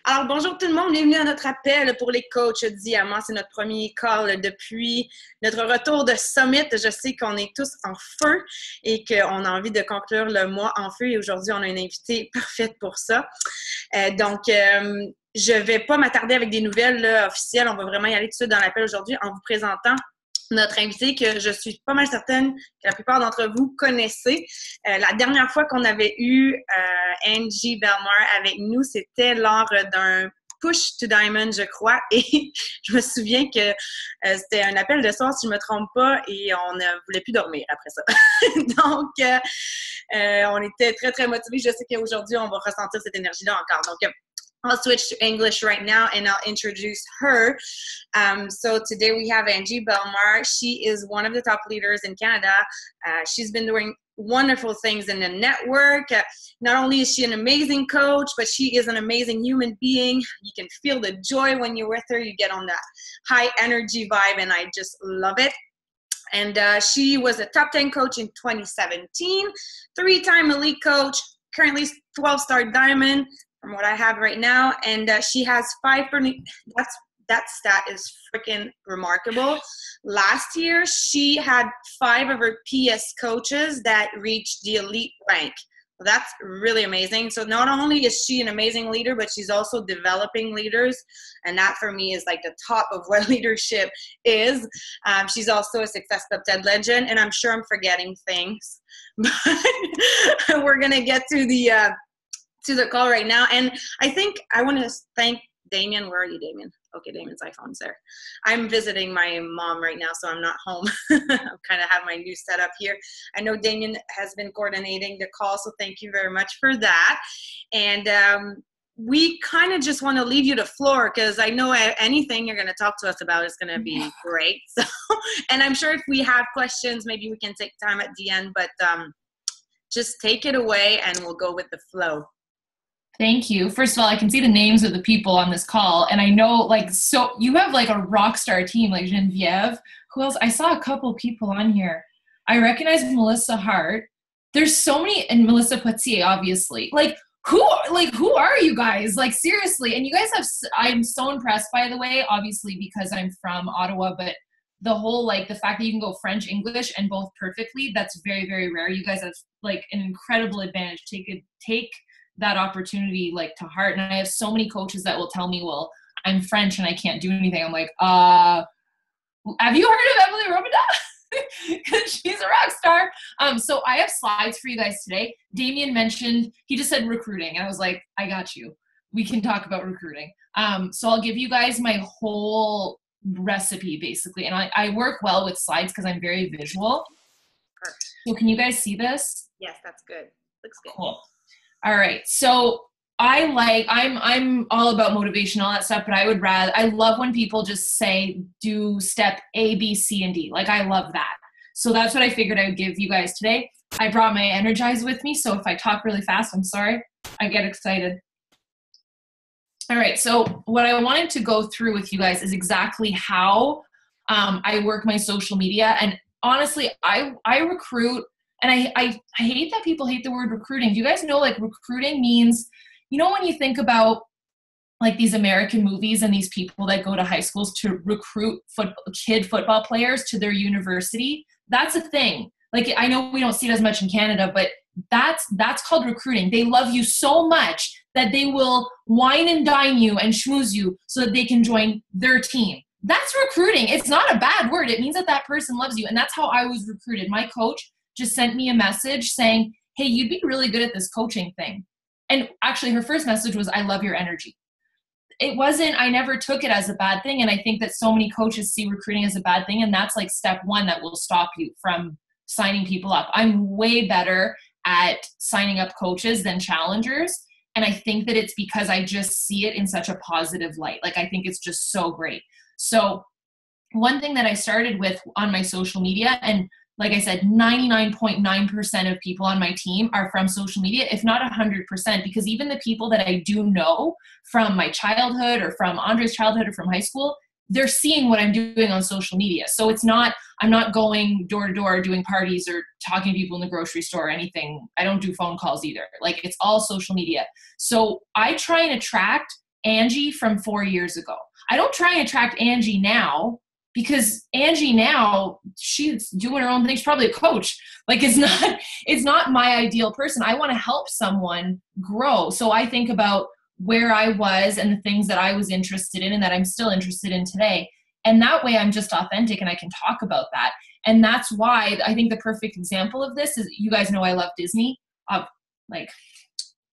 Alors, bonjour tout le monde, bienvenue à notre appel pour les coachs diamants. C'est notre premier call depuis notre retour de Summit. Je sais qu'on est tous en feu et qu'on a envie de conclure le mois en feu. Et aujourd'hui, on a une invitée parfaite pour ça. Je ne vais pas m'attarder avec des nouvelles là, officielles. On va vraiment y aller tout de suite dans l'appel aujourd'hui en vous présentant notre invitée que je suis pas mal certaine que la plupart d'entre vous connaissez. La dernière fois qu'on avait eu Angie Bellemare avec nous, c'était lors d'un Push to Diamond, je crois, et je me souviens que c'était un appel de soir, si je ne me trompe pas, et on ne voulait plus dormir après ça. Donc, on était très, très motivés. Je sais qu'aujourd'hui, on va ressentir cette énergie-là encore. Donc, I'll switch to English right now and I'll introduce her. So today we have Angie Bellemare. She is one of the top leaders in Canada. She's been doing wonderful things in the network. Not only is she an amazing coach, but she is an amazing human being. You can feel the joy when you're with her. You get on that high energy vibe, and I just love it. And she was a top 10 coach in 2017, 3-time elite coach, currently 12-star diamond, from what I have right now, and she has 5. That stat is freaking remarkable. Last year, she had 5 of her PS coaches that reached the elite rank. Well, that's really amazing. So not only is she an amazing leader, but she's also developing leaders, and that for me is like the top of what leadership is. She's also a Success Club TED legend, and I'm sure I'm forgetting things, but we're gonna get to the call right now. And I think I want to thank Damien. Where are you, Damien? Okay, Damien's iPhone's there. I'm visiting my mom right now, so I'm not home. I kind of have my new setup here. I know Damien has been coordinating the call, so thank you very much for that. And we kind of just want to leave you the floor because I know anything you're going to talk to us about is going to be great. So, and I'm sure if we have questions, maybe we can take time at the end, but just take it away and we'll go with the flow. Thank you. First of all, I can see the names of the people on this call, and I know, so you have a rock star team, like Geneviève. Who else? I saw a couple people on here. I recognize Melissa Hart. There's so many, and Melissa Poitier, obviously. Who are you guys? Seriously. And you guys I'm so impressed, by the way, obviously, because I'm from Ottawa, but the whole, the fact that you can go French, English, and both perfectly, that's very, very rare. You guys have, an incredible advantage. Take that opportunity to heart. And I have so many coaches that will tell me, well, I'm French and I can't do anything. I'm like, have you heard of Emily Robida? Because she's a rock star. So I have slides for you guys today. Damien mentioned, he just said recruiting. And I was like, I got you. We can talk about recruiting. So I'll give you guys my whole recipe basically. And I work well with slides because I'm very visual. Perfect. So can you guys see this? Yes, that's good. Looks good. Cool. All right. So I'm all about motivation, all that stuff, but I love when people just say, do step A, B, C, and D. I love that. So that's what I figured I would give you guys today. I brought my Energize with me. So if I talk really fast, I'm sorry. I get excited. All right. So what I wanted to go through with you guys is exactly how I work my social media. And honestly, I recruit. And I hate that people hate the word recruiting. Do you guys know, recruiting means, when you think about, these American movies and these people that go to high schools to recruit kid football players to their university, that's a thing. I know we don't see it as much in Canada, but that's called recruiting. They love you so much that they will wine and dine you and schmooze you so that they can join their team. That's recruiting. It's not a bad word. It means that person loves you. And that's how I was recruited. My coach just sent me a message saying, hey, you'd be really good at this coaching thing. And actually her first message was, I love your energy. I never took it as a bad thing. And I think that so many coaches see recruiting as a bad thing. And that's step one that will stop you from signing people up. I'm way better at signing up coaches than challengers. And I think that it's because I just see it in such a positive light. I think it's just so great. So one thing that I started with on my social media, and like I said, 99.9% of people on my team are from social media, if not 100%, because even the people that I do know from my childhood or from Andre's childhood or from high school, they're seeing what I'm doing on social media. So I'm not going door to door doing parties or talking to people in the grocery store or anything. I don't do phone calls either. It's all social media. So I try and attract Angie from 4 years ago. I don't try and attract Angie now, because Angie now, she's doing her own thing. She's probably a coach. Like, it's not my ideal person. I want to help someone grow. So I think about where I was and the things that I was interested in and that I'm still interested in today. And that way I'm just authentic and I can talk about that. And that's why I think the perfect example of this is, you guys know I love Disney. Like,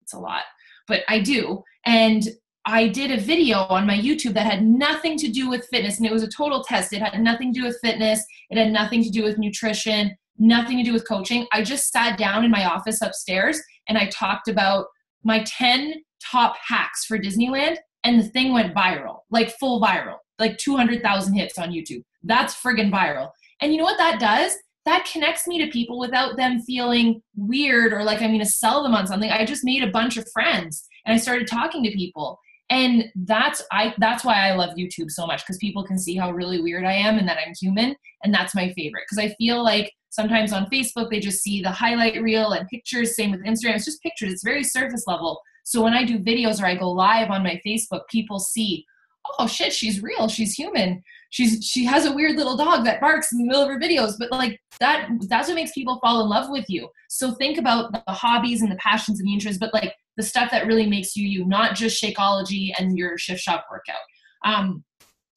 it's a lot, but I do. And I did a video on my YouTube that had nothing to do with fitness, and it was a total test. It had nothing to do with fitness. It had nothing to do with nutrition, nothing to do with coaching. I just sat down in my office upstairs and I talked about my 10 top hacks for Disneyland, and the thing went viral, like full viral, like 200,000 hits on YouTube. That's friggin' viral. And you know what that does? That connects me to people without them feeling weird or like I'm going to sell them on something. I just made a bunch of friends and I started talking to people. And that's why I love YouTube so much, because people can see how really weird I am and that I'm human. And that's my favorite, because I feel like sometimes on Facebook, they just see the highlight reel and pictures. Same with Instagram. It's just pictures. It's very surface level. So when I do videos or I go live on my Facebook, people see, oh shit, she's real. She's human. She has a weird little dog that barks in the middle of her videos. But like that's what makes people fall in love with you. So think about the hobbies and the passions and the interests, but like the stuff that really makes you you, not just Shakeology and your shift shop workout.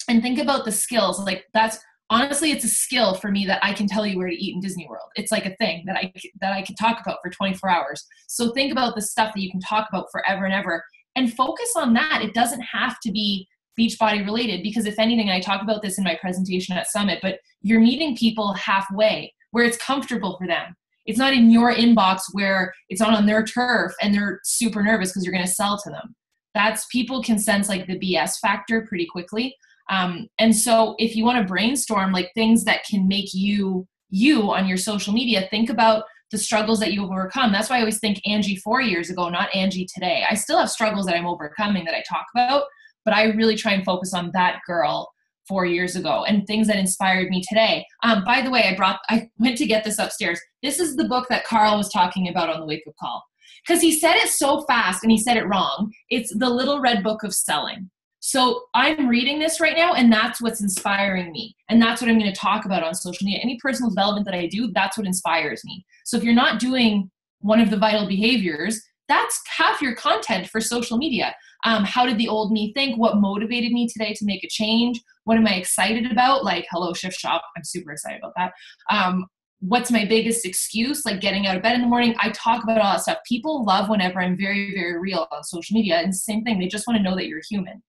And think about the skills. Like that's honestly, it's a skill for me that I can tell you where to eat in Disney World. It's like a thing that I can talk about for 24 hours. So think about the stuff that you can talk about forever and ever, and focus on that. It doesn't have to be Beachbody related, because if anything, I talk about this in my presentation at Summit, but you're meeting people halfway where it's comfortable for them. It's not in your inbox where it's not on their turf and they're super nervous because you're going to sell to them. That's, people can sense like the BS factor pretty quickly. And so if you want to brainstorm like things that can make you on your social media, think about the struggles that you've overcome. That's why I always think Angie 4 years ago, not Angie today. I still have struggles that I'm overcoming that I talk about, but I really try and focus on that girl 4 years ago and things that inspired me today. By the way, I went to get this upstairs. This is the book that Carl was talking about on the wake up call, because he said it so fast and he said it wrong. It's The Little Red Book of Selling. So I'm reading this right now, and that's what's inspiring me. And that's what I'm going to talk about on social media. Any personal development that I do, that's what inspires me. So if you're not doing one of the vital behaviors, that's half your content for social media. How did the old me think? What motivated me today to make a change? What am I excited about? Like, hello, shift shop. I'm super excited about that. What's my biggest excuse? Like getting out of bed in the morning. I talk about all that stuff. People love whenever I'm very, very real on social media. And same thing, they just want to know that you're human.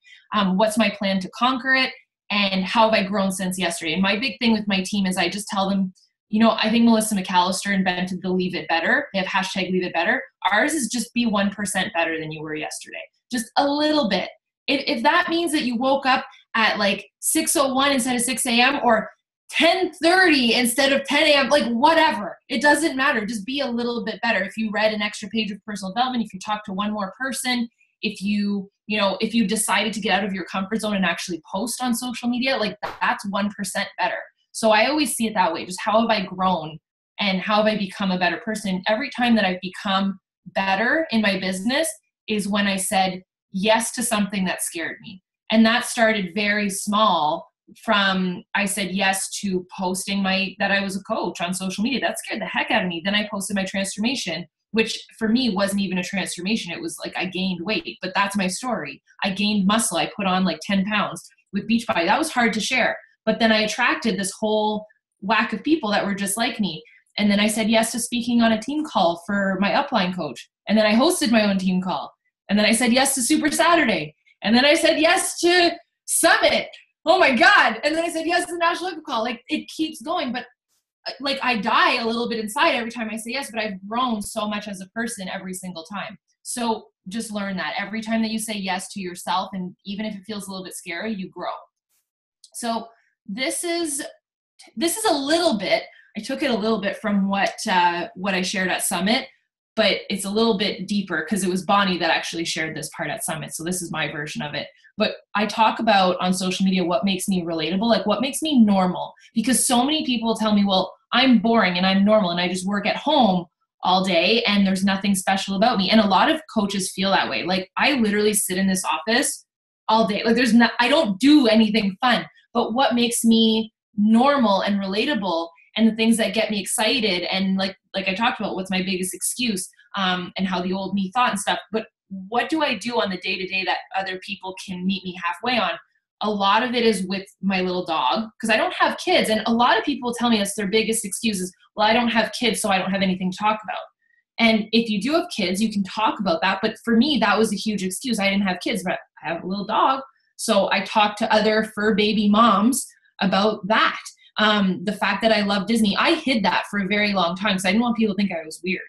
What's my plan to conquer it? And how have I grown since yesterday? And my big thing with my team is I just tell them, you know, I think Melissa McAllister invented the Leave It Better. They have hashtag Leave It Better. Ours is just be 1% better than you were yesterday. Just a little bit. If that means that you woke up at like 6:01 instead of 6 a.m. or 10:30 instead of 10 a.m., like whatever. It doesn't matter. Just be a little bit better. If you read an extra page of personal development, if you talk to one more person, if you decided to get out of your comfort zone and actually post on social media, like that's 1% better. So I always see it that way. Just how have I grown and how have I become a better person? Every time that I've become better in my business is when I said yes to something that scared me. And that started very small from, I said yes to posting that I was a coach on social media. That scared the heck out of me. Then I posted my transformation, which for me wasn't even a transformation. It was like I gained weight, but that's my story. I gained muscle. I put on like 10 pounds with Beachbody. That was hard to share. But then I attracted this whole whack of people that were just like me. And then I said yes to speaking on a team call for my upline coach. And then I hosted my own team call. And then I said yes to Super Saturday. And then I said yes to Summit. Oh my God. And then I said yes to the National Olympic Call. Like it keeps going. But like I die a little bit inside every time I say yes, but I've grown so much as a person every single time. So just learn that every time that you say yes to yourself, and even if it feels a little bit scary, you grow. So this is a little bit, I took it a little bit from what I shared at Summit, but it's a little bit deeper because it was Bonnie that actually shared this part at Summit. So this is my version of it. But I talk about on social media what makes me relatable, like what makes me normal, because so many people tell me, well, I'm boring and I'm normal and I just work at home all day and there's nothing special about me. And a lot of coaches feel that way. Like I literally sit in this office all day. Like I don't do anything fun, but what makes me normal and relatable and the things that get me excited and like I talked about, what's my biggest excuse, and how the old me thought and stuff. But what do I do on the day-to-day that other people can meet me halfway on? A lot of it is with my little dog, because I don't have kids. And a lot of people tell me that's their biggest excuse is, well, I don't have kids, so I don't have anything to talk about. And if you do have kids, you can talk about that. But for me, that was a huge excuse. I didn't have kids, but I have a little dog. So I talked to other fur baby moms about that. The fact that I love Disney, I hid that for a very long time because I didn't want people to think I was weird.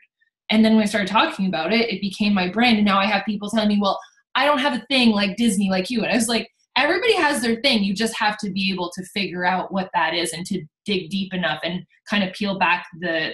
And then when I started talking about it, it became my brand. And now I have people telling me, well, I don't have a thing like Disney like you. And I was like, everybody has their thing. You just have to be able to figure out what that is and to dig deep enough and kind of peel back the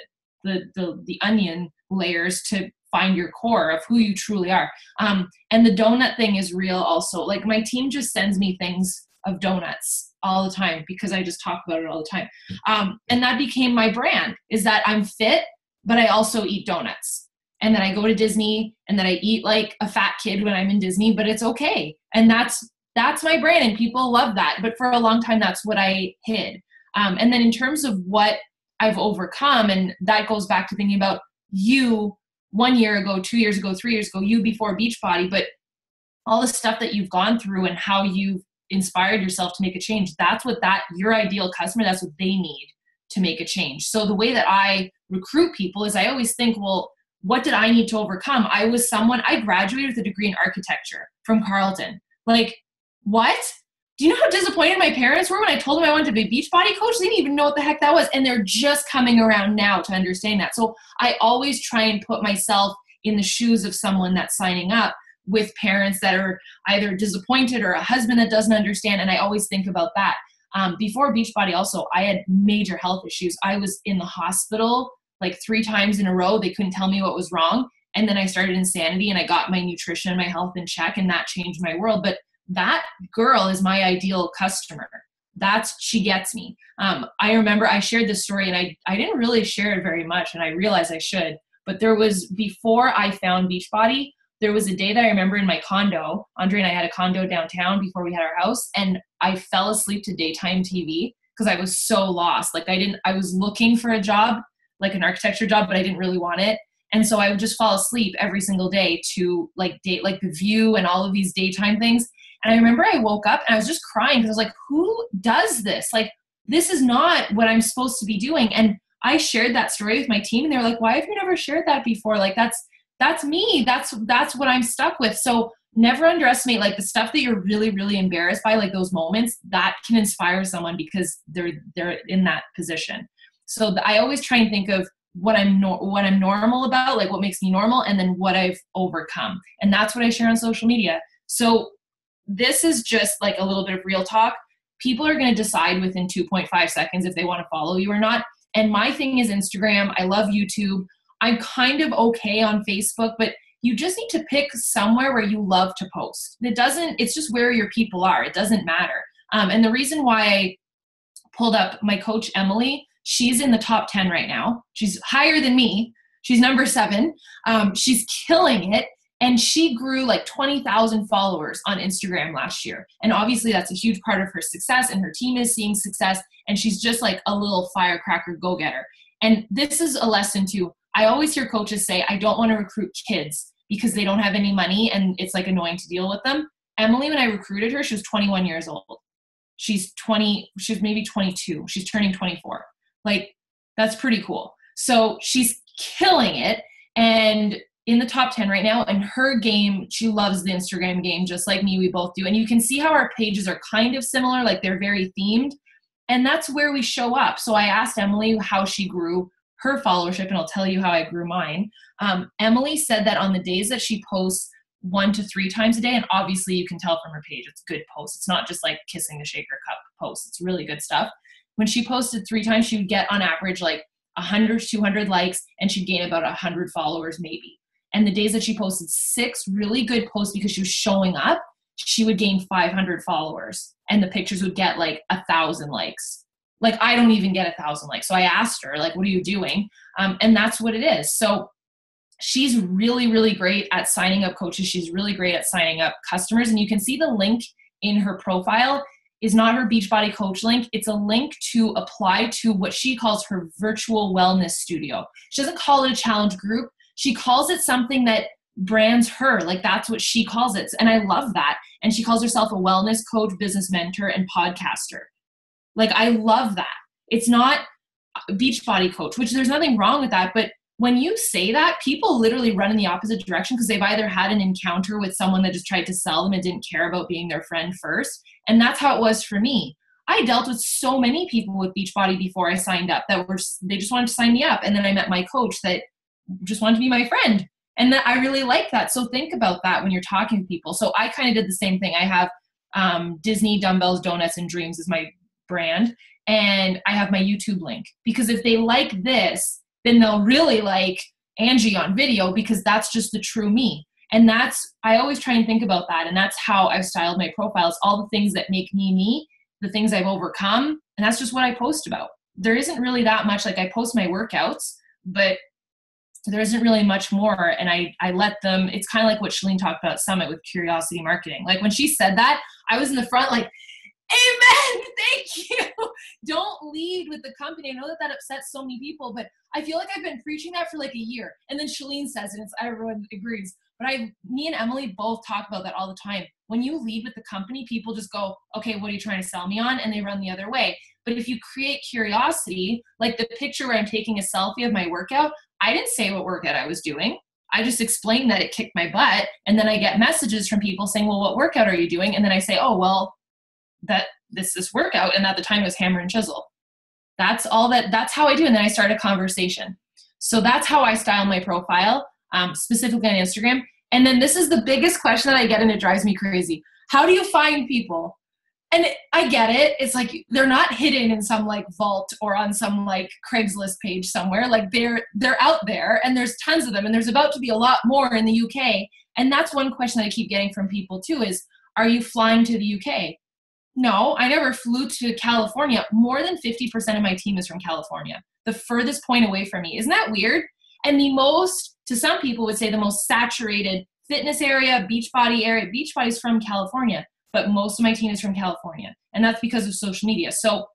onion layers to find your core of who you truly are. And the donut thing is real also. Like my team just sends me things of donuts all the time because I just talk about it all the time. And that became my brand, is that I'm fit, but I also eat donuts. And then I go to Disney and then I eat like a fat kid when I'm in Disney, but it's okay. And that's my brand and people love that. But for a long time, that's what I hid. And then in terms of what I've overcome, and that goes back to thinking about you 1 year ago, 2 years ago, 3 years ago, you before Beachbody, but all the stuff that you've gone through and how you've inspired yourself to make a change, that's what your ideal customer, that's what they need to make a change. So the way that I recruit people is I always think, well, what did I need to overcome? I graduated with a degree in architecture from Carleton. Like, what? Do you know how disappointed my parents were when I told them I wanted to be a Beachbody coach? They didn't even know what the heck that was. And they're just coming around now to understand that. So I always try and put myself in the shoes of someone that's signing up with parents that are either disappointed or a husband that doesn't understand. And I always think about that. Before Beachbody also, I had major health issues. I was in the hospital like 3 times in a row. They couldn't tell me what was wrong. And then I started Insanity and I got my nutrition and my health in check, and that changed my world. But that girl is my ideal customer. She gets me. I remember I shared this story and I didn't really share it very much, and I realized I should, but before I found Beachbody, there was a day that I remember in my condo. Andre and I had a condo downtown before we had our house, and I fell asleep to daytime TV because I was so lost. Like I was looking for a job, like an architecture job, but I didn't really want it. And so I would just fall asleep every single day to like The View and all of these daytime things. And I remember I woke up and I was just crying because I was like, who does this? Like, this is not what I'm supposed to be doing. And I shared that story with my team and they were like, why have you never shared that before? Like, that's me. That's what I'm stuck with. So never underestimate like the stuff that you're really, really embarrassed by, like those moments that can inspire someone because they're in that position. So I always try and think of what I'm normal about, like what makes me normal, and then what I've overcome. And that's what I share on social media. So this is just like a little bit of real talk. People are going to decide within 2.5 seconds if they want to follow you or not. And my thing is Instagram. I love YouTube. I'm kind of okay on Facebook, but you just need to pick somewhere where you love to post. It's just where your people are. It doesn't matter. And the reason why I pulled up my coach, Emily, she's in the top 10 right now. She's higher than me. She's number 7. She's killing it. And she grew like 20,000 followers on Instagram last year. And obviously that's a huge part of her success, and her team is seeing success. And she's just like a little firecracker go-getter. And this is a lesson too. I always hear coaches say, I don't want to recruit kids because they don't have any money and it's like annoying to deal with them. Emily, when I recruited her, she was 21 years old. She's maybe 22. She's turning 24. Like, that's pretty cool. So she's killing it and in the top 10 right now. And her game, she loves the Instagram game, just like me, we both do. And you can see how our pages are kind of similar, like they're very themed. And that's where we show up. So I asked Emily how she grew her followership, and I'll tell you how I grew mine. Emily said that on the days that she posts 1 to 3 times a day, and obviously you can tell from her page, it's good posts. It's not just like kissing the shaker cup posts. It's really good stuff. When she posted 3 times, she would get on average like 100, 200 likes, and she'd gain about 100 followers maybe. And the days that she posted 6 really good posts because she was showing up, she would gain 500 followers, and the pictures would get like 1,000 likes. Like, I don't even get 1,000 likes. So I asked her, like, what are you doing? And that's what it is. So she's really, really great at signing up coaches. She's really great at signing up customers. And you can see the link in her profile is not her Beachbody coach link. It's a link to apply to what she calls her virtual wellness studio. She doesn't call it a challenge group. She calls it something that brands her. Like, that's what she calls it. And I love that. And she calls herself a wellness coach, business mentor, and podcaster. Like, I love that. It's not a Beachbody coach, which there's nothing wrong with that. But when you say that, people literally run in the opposite direction because they've either had an encounter with someone that just tried to sell them and didn't care about being their friend first. And that's how it was for me. I dealt with so many people with Beachbody before I signed up they just wanted to sign me up. And then I met my coach that just wanted to be my friend. And that I really like that. So think about that when you're talking to people. So I kind of did the same thing. I have Disney Dumbbells, Donuts, and Dreams is my brand. And I have my YouTube link because if they like this, then they'll really like Angie on video because that's just the true me. And I always try and think about that. And that's how I've styled my profiles, all the things that make me me, the things I've overcome. And that's just what I post about. There isn't really that much, like I post my workouts, but there isn't really much more. And I let them, it's kind of like what Shalene talked about at Summit with curiosity marketing. Like when she said that, I was in the front like, amen, thank you. Don't lead with the company. I know that upsets so many people, but I feel like I've been preaching that for like a year. And then Shalene says it, and everyone agrees. But me and Emily both talk about that all the time. When you lead with the company, people just go, okay, what are you trying to sell me on? And they run the other way. But if you create curiosity, like the picture where I'm taking a selfie of my workout, I didn't say what workout I was doing. I just explained that it kicked my butt. And then I get messages from people saying, well, what workout are you doing? And then I say, oh, well, this workout. And at the time it was hammer and chisel. That's how I do. And then I start a conversation. So that's how I style my profile, specifically on Instagram. And then this is the biggest question that I get, and it drives me crazy. How do you find people? And I get it. It's like, they're not hidden in some like vault or on some like Craigslist page somewhere. Like they're out there, and there's tons of them. And there's about to be a lot more in the UK. And that's one question that I keep getting from people too is, are you flying to the UK? No, I never flew to California. More than 50% of my team is from California, the furthest point away from me. Isn't that weird? And the most, to some people would say, the most saturated fitness area, Beachbody area. Beachbody's from California, but most of my team is from California. And that's because of social media. So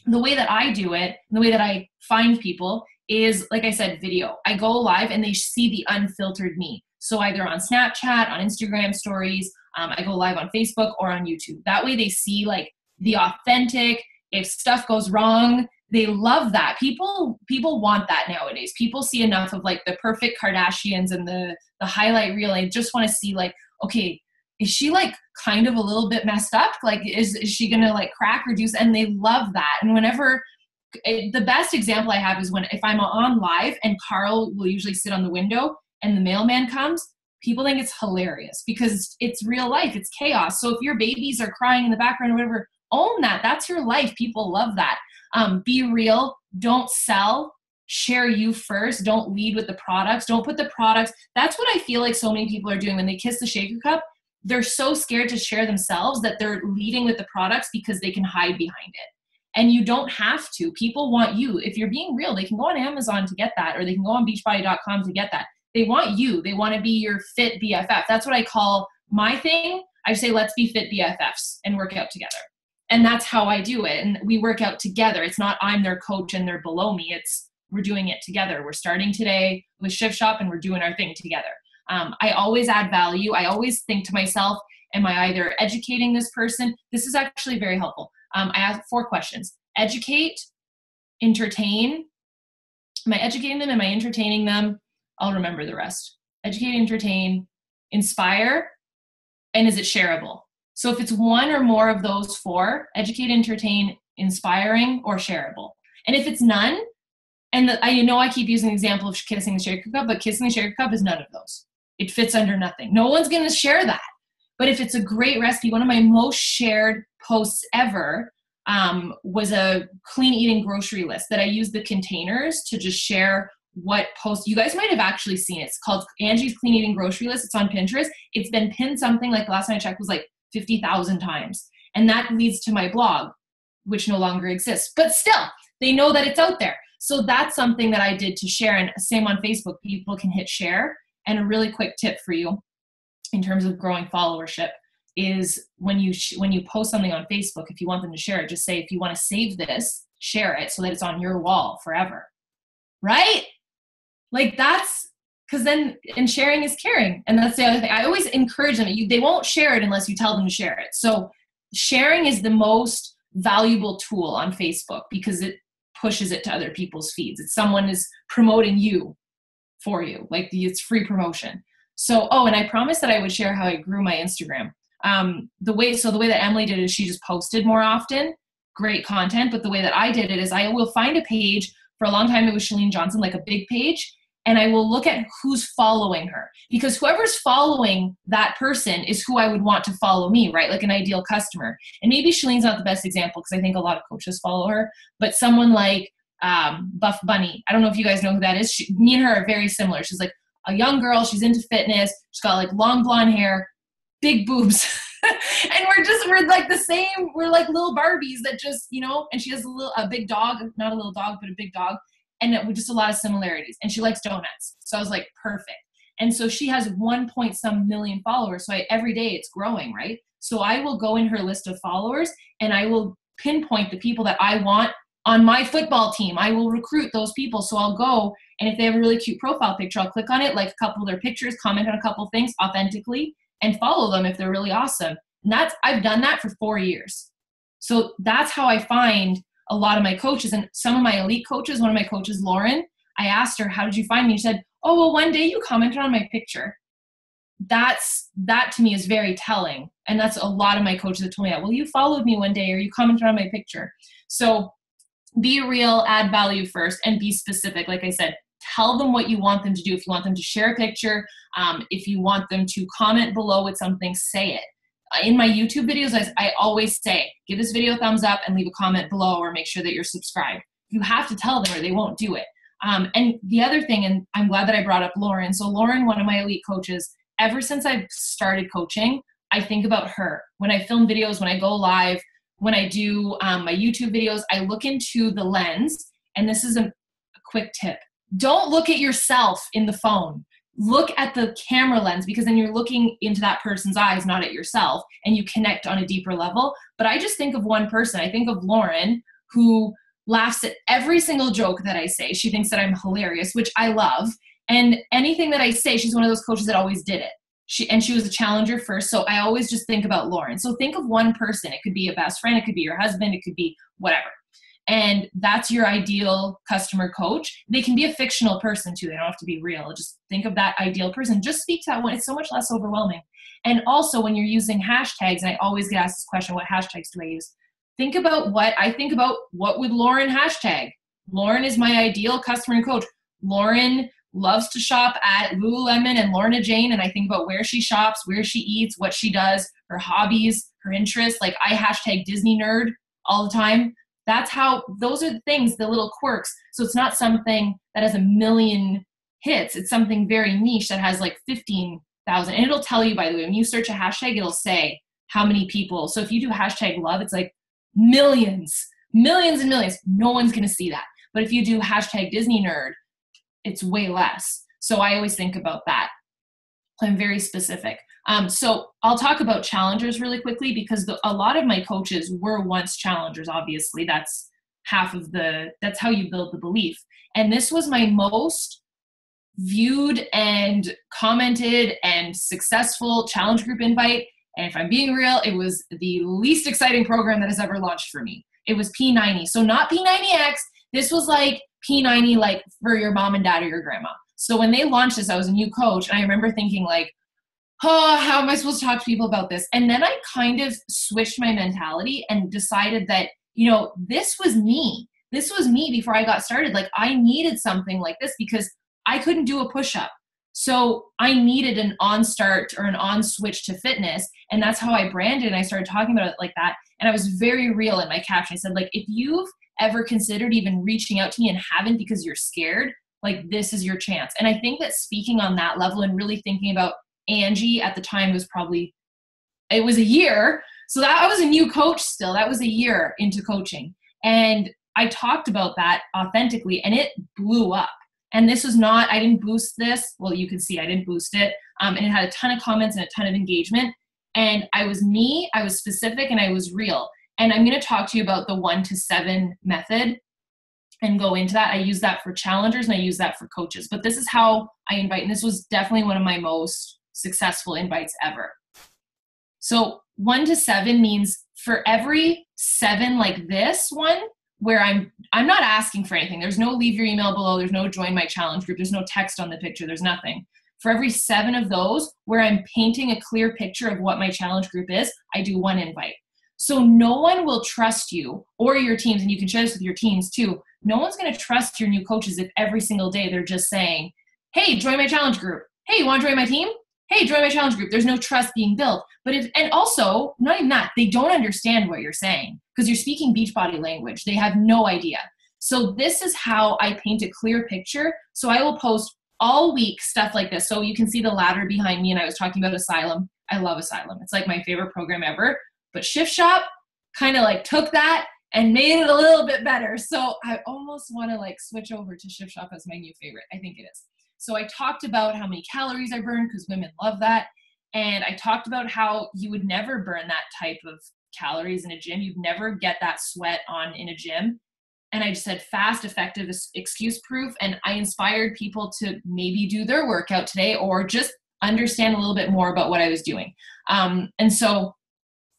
the way that I do it, the way that I find people is, like I said, video. I go live and they see the unfiltered me. So either on Snapchat, on Instagram stories, I go live on Facebook or on YouTube. That way they see like the authentic, if stuff goes wrong, they love that. People want that nowadays. People see enough of like the perfect Kardashians and the highlight reel. They just want to see like, okay, is she like kind of a little bit messed up? Like, is she going to like crack or do? And they love that. And whenever, the best example I have is if I'm on live and Carl will usually sit on the window and the mailman comes, people think it's hilarious because it's real life. It's chaos. So if your babies are crying in the background or whatever, own that. That's your life. People love that. Be real. Don't sell. Share you first. Don't lead with the products. Don't put the products. That's what I feel like so many people are doing when they kiss the shaker cup. They're so scared to share themselves that they're leading with the products because they can hide behind it. And you don't have to. People want you. If you're being real, they can go on Amazon to get that, or they can go on beachbody.com to get that. They want you. They want to be your fit BFF. That's what I call my thing. I say, let's be fit BFFs and work out together. And that's how I do it. And we work out together. It's not I'm their coach and they're below me. It's we're doing it together. We're starting today with Shift Shop and we're doing our thing together. I always add value. I always think to myself, am I either educating this person? This is actually very helpful. I ask 4 questions. Educate, entertain. Am I educating them? Am I entertaining them? I'll remember the rest. Educate, entertain, inspire, and is it shareable? So if it's one or more of those 4, educate, entertain, inspiring, or shareable. And if it's none, and I know I keep using the example of kissing the shaker cup, but kissing the shaker cup is none of those. It fits under nothing. No one's going to share that. But if it's a great recipe, one of my most shared posts ever was a clean eating grocery list that I used the containers to just share what post. You guys might have actually seen it. It's called Angie's Clean Eating Grocery List. It's on Pinterest. It's been pinned something like the last time I checked was like 50,000 times. And that leads to my blog, which no longer exists. But still, they know that it's out there. So that's something that I did to share. And same on Facebook, people can hit share. And a really quick tip for you in terms of growing followership is when you post something on Facebook, if you want them to share it, just say, if you want to save this, share it so that it's on your wall forever. Right? Like that's, because then, and sharing is caring. And that's the other thing. I always encourage them. They won't share it unless you tell them to share it. So sharing is the most valuable tool on Facebook because it pushes it to other people's feeds. It's someone is promoting you for you. Like it's free promotion. So, and I promised that I would share how I grew my Instagram. The way that Emily did it is she just posted more often, great content. But the way that I did it is I will find a page. For a long time, it was Chalene Johnson, like a big page. And I will look at who's following her, because whoever's following that person is who I would want to follow me, right? Like an ideal customer. And maybe Shalene's not the best example because I think a lot of coaches follow her, but someone like Buff Bunny, I don't know if you guys know who that is. Me and her are very similar. She's like a young girl. She's into fitness. She's got like long blonde hair, big boobs. And we're like the same. We're like little Barbies that just, and she has a big dog, not a little dog, but a big dog. And with just a lot of similarities. And she likes donuts. So I was like, perfect. And so she has 1 million followers. So every day it's growing, right? So I will go in her list of followers and I will pinpoint the people that I want on my football team. I will recruit those people. So I'll go, and if they have a really cute profile picture, I'll click on it, like a couple of their pictures, comment on a couple of things authentically, and follow them if they're really awesome. And I've done that for 4 years. So that's how I find a lot of my coaches. And some of my elite coaches, one of my coaches, Lauren, I asked her, how did you find me? She said, oh, well, one day you commented on my picture. That to me is very telling. And that's a lot of my coaches that told me that. Well, you followed me one day or you commented on my picture. So be real, add value first, and be specific. Like I said, tell them what you want them to do. If you want them to share a picture, if you want them to comment below with something, say it. In my YouTube videos, I always say, give this video a thumbs up and leave a comment below, or make sure that you're subscribed. You have to tell them or they won't do it. And the other thing, and I'm glad that I brought up Lauren. So Lauren, one of my elite coaches, ever since I've started coaching, I think about her. When I film videos, when I go live, when I do my YouTube videos, I look into the lens. And this is a quick tip. Don't look at yourself in the phone. Look at the camera lens, because then you're looking into that person's eyes, not at yourself, and you connect on a deeper level. But I just think of one person. I think of Lauren, who laughs at every single joke that I say. She thinks that I'm hilarious, which I love. And anything that I say, she's one of those coaches that always did it. She was a challenger first. So I always just think about Lauren. So think of one person. It could be a best friend. It could be your husband. It could be whatever. And that's your ideal customer coach. They can be a fictional person too. They don't have to be real. Just think of that ideal person. Just speak to that one. It's so much less overwhelming. And also when you're using hashtags, and I always get asked this question, what hashtags do I use? Think about what would Lauren hashtag? Lauren is my ideal customer and coach. Lauren loves to shop at Lululemon and Lorna Jane. And I think about where she shops, where she eats, what she does, her hobbies, her interests. Like I hashtag Disney nerd all the time. Those are the things, the little quirks. So it's not something that has 1 million hits. It's something very niche that has like 15,000. And it'll tell you, by the way, when you search a hashtag, it'll say how many people. So if you do hashtag love, it's like millions and millions. No one's going to see that. But if you do hashtag Disney nerd, it's way less. So I always think about that. I'm very specific. So I'll talk about challengers really quickly, because a lot of my coaches were once challengers. Obviously, that's that's how you build the belief. And this was my most viewed and commented and successful challenge group invite. And if I'm being real, it was the least exciting program that has ever launched for me. It was P90. So not P90X. This was like P90, like for your mom and dad or your grandma. So when they launched this, I was a new coach. And I remember thinking like, oh, how am I supposed to talk to people about this? And then I kind of switched my mentality and decided that, this was me. This was me before I got started. Like I needed something like this because I couldn't do a push-up. So I needed an on-start or an on-switch to fitness. And that's how I branded. And I started talking about it like that. And I was very real in my caption. I said, like, if you've ever considered even reaching out to me and haven't because you're scared, like this is your chance. And I think that speaking on that level and really thinking about Angie at the time it was a year. So that I was a new coach still. That was a year into coaching. And I talked about that authentically and it blew up. And this was not, I didn't boost this. Well, you can see I didn't boost it. And it had a ton of comments and a ton of engagement. And I was me, I was specific, and I was real. And I'm going to talk to you about the 1 to 7 method and go into that. I use that for challengers and I use that for coaches. But this is how I invite. And this was definitely one of my most successful invites ever. So 1 to 7 means for every 7 like this one, where I'm not asking for anything. There's no leave your email below. There's no join my challenge group. There's no text on the picture. There's nothing. For every 7 of those where I'm painting a clear picture of what my challenge group is, I do 1 invite. So no one will trust you or your teams, and you can share this with your teams too. No one's going to trust your new coaches if every single day they're just saying, hey, join my challenge group. Hey, you want to join my team? Hey, join my challenge group. There's no trust being built. And also, not even that, they don't understand what you're saying because you're speaking beach body language. They have no idea. So this is how I paint a clear picture. So I will post all week stuff like this. So you can see the ladder behind me, and I was talking about Asylum. I love Asylum. It's like my favorite program ever. But Shift Shop kind of like took that and made it a little bit better. So I almost want to like switch over to Shift Shop as my new favorite. I think it is. So I talked about how many calories I burn because women love that. And I talked about how you would never burn that type of calories in a gym. You'd never get that sweat on in a gym. And I just said fast, effective, excuse proof. And I inspired people to maybe do their workout today or just understand a little bit more about what I was doing. And so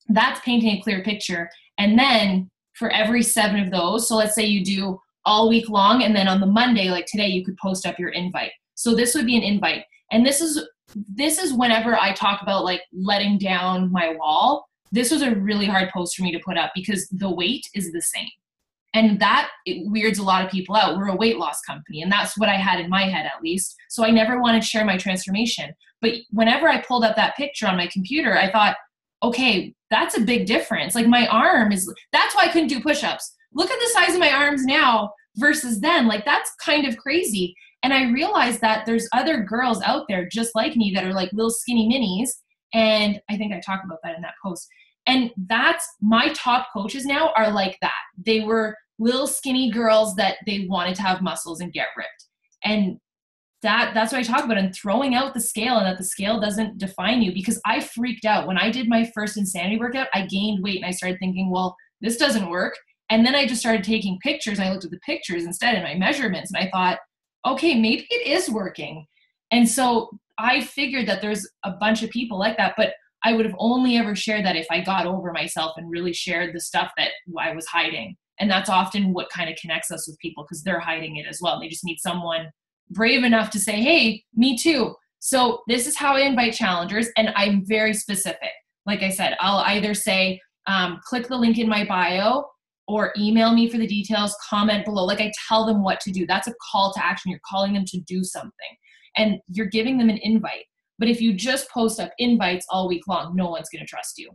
that's painting a clear picture. And then for every 7 of those, so let's say you do all week long, and then on the Monday, like today, you could post up your invite. So this would be an invite. And this is whenever I talk about like letting down my wall. This was a really hard post for me to put up because the weight is the same. And that it weirds a lot of people out. We're a weight loss company, and that's what I had in my head at least. So I never wanted to share my transformation. But whenever I pulled up that picture on my computer, I thought, okay, that's a big difference. Like my arm is, that's why I couldn't do push-ups. Look at the size of my arms now versus then. Like that's kind of crazy. And I realized that there's other girls out there just like me that are like little skinny minis. And I think I talked about that in that post. And that's my top coaches now are like that. They were little skinny girls that they wanted to have muscles and get ripped. And that's what I talk about, and throwing out the scale, and that the scale doesn't define you, because I freaked out. When I did my first insanity workout, I gained weight and I started thinking, well, this doesn't work. And then I just started taking pictures. And I looked at the pictures instead and my measurements, and I thought, okay, maybe it is working. And so I figured that there's a bunch of people like that, but I would have only ever shared that if I got over myself and really shared the stuff that I was hiding. And that's often what kind of connects us with people, because they're hiding it as well. They just need someone brave enough to say, hey, me too. So this is how I invite challengers, and I'm very specific. Like I said, I'll either say, click the link in my bio, or email me for the details, comment below. Like I tell them what to do. That's a call to action. You're calling them to do something, and you're giving them an invite. But if you just post up invites all week long, no one's going to trust you.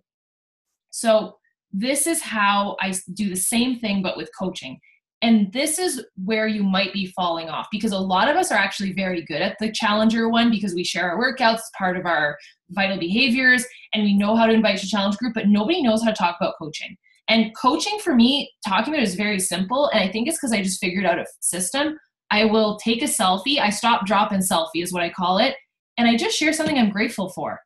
So this is how I do the same thing, but with coaching. And this is where you might be falling off, because a lot of us are actually very good at the challenger one, because we share our workouts, part of our vital behaviors, and we know how to invite to challenge group, but nobody knows how to talk about coaching. And coaching for me, talking about it is very simple. And I think it's because I just figured out a system. I will take a selfie. I stop, drop, and selfie is what I call it. And I just share something I'm grateful for.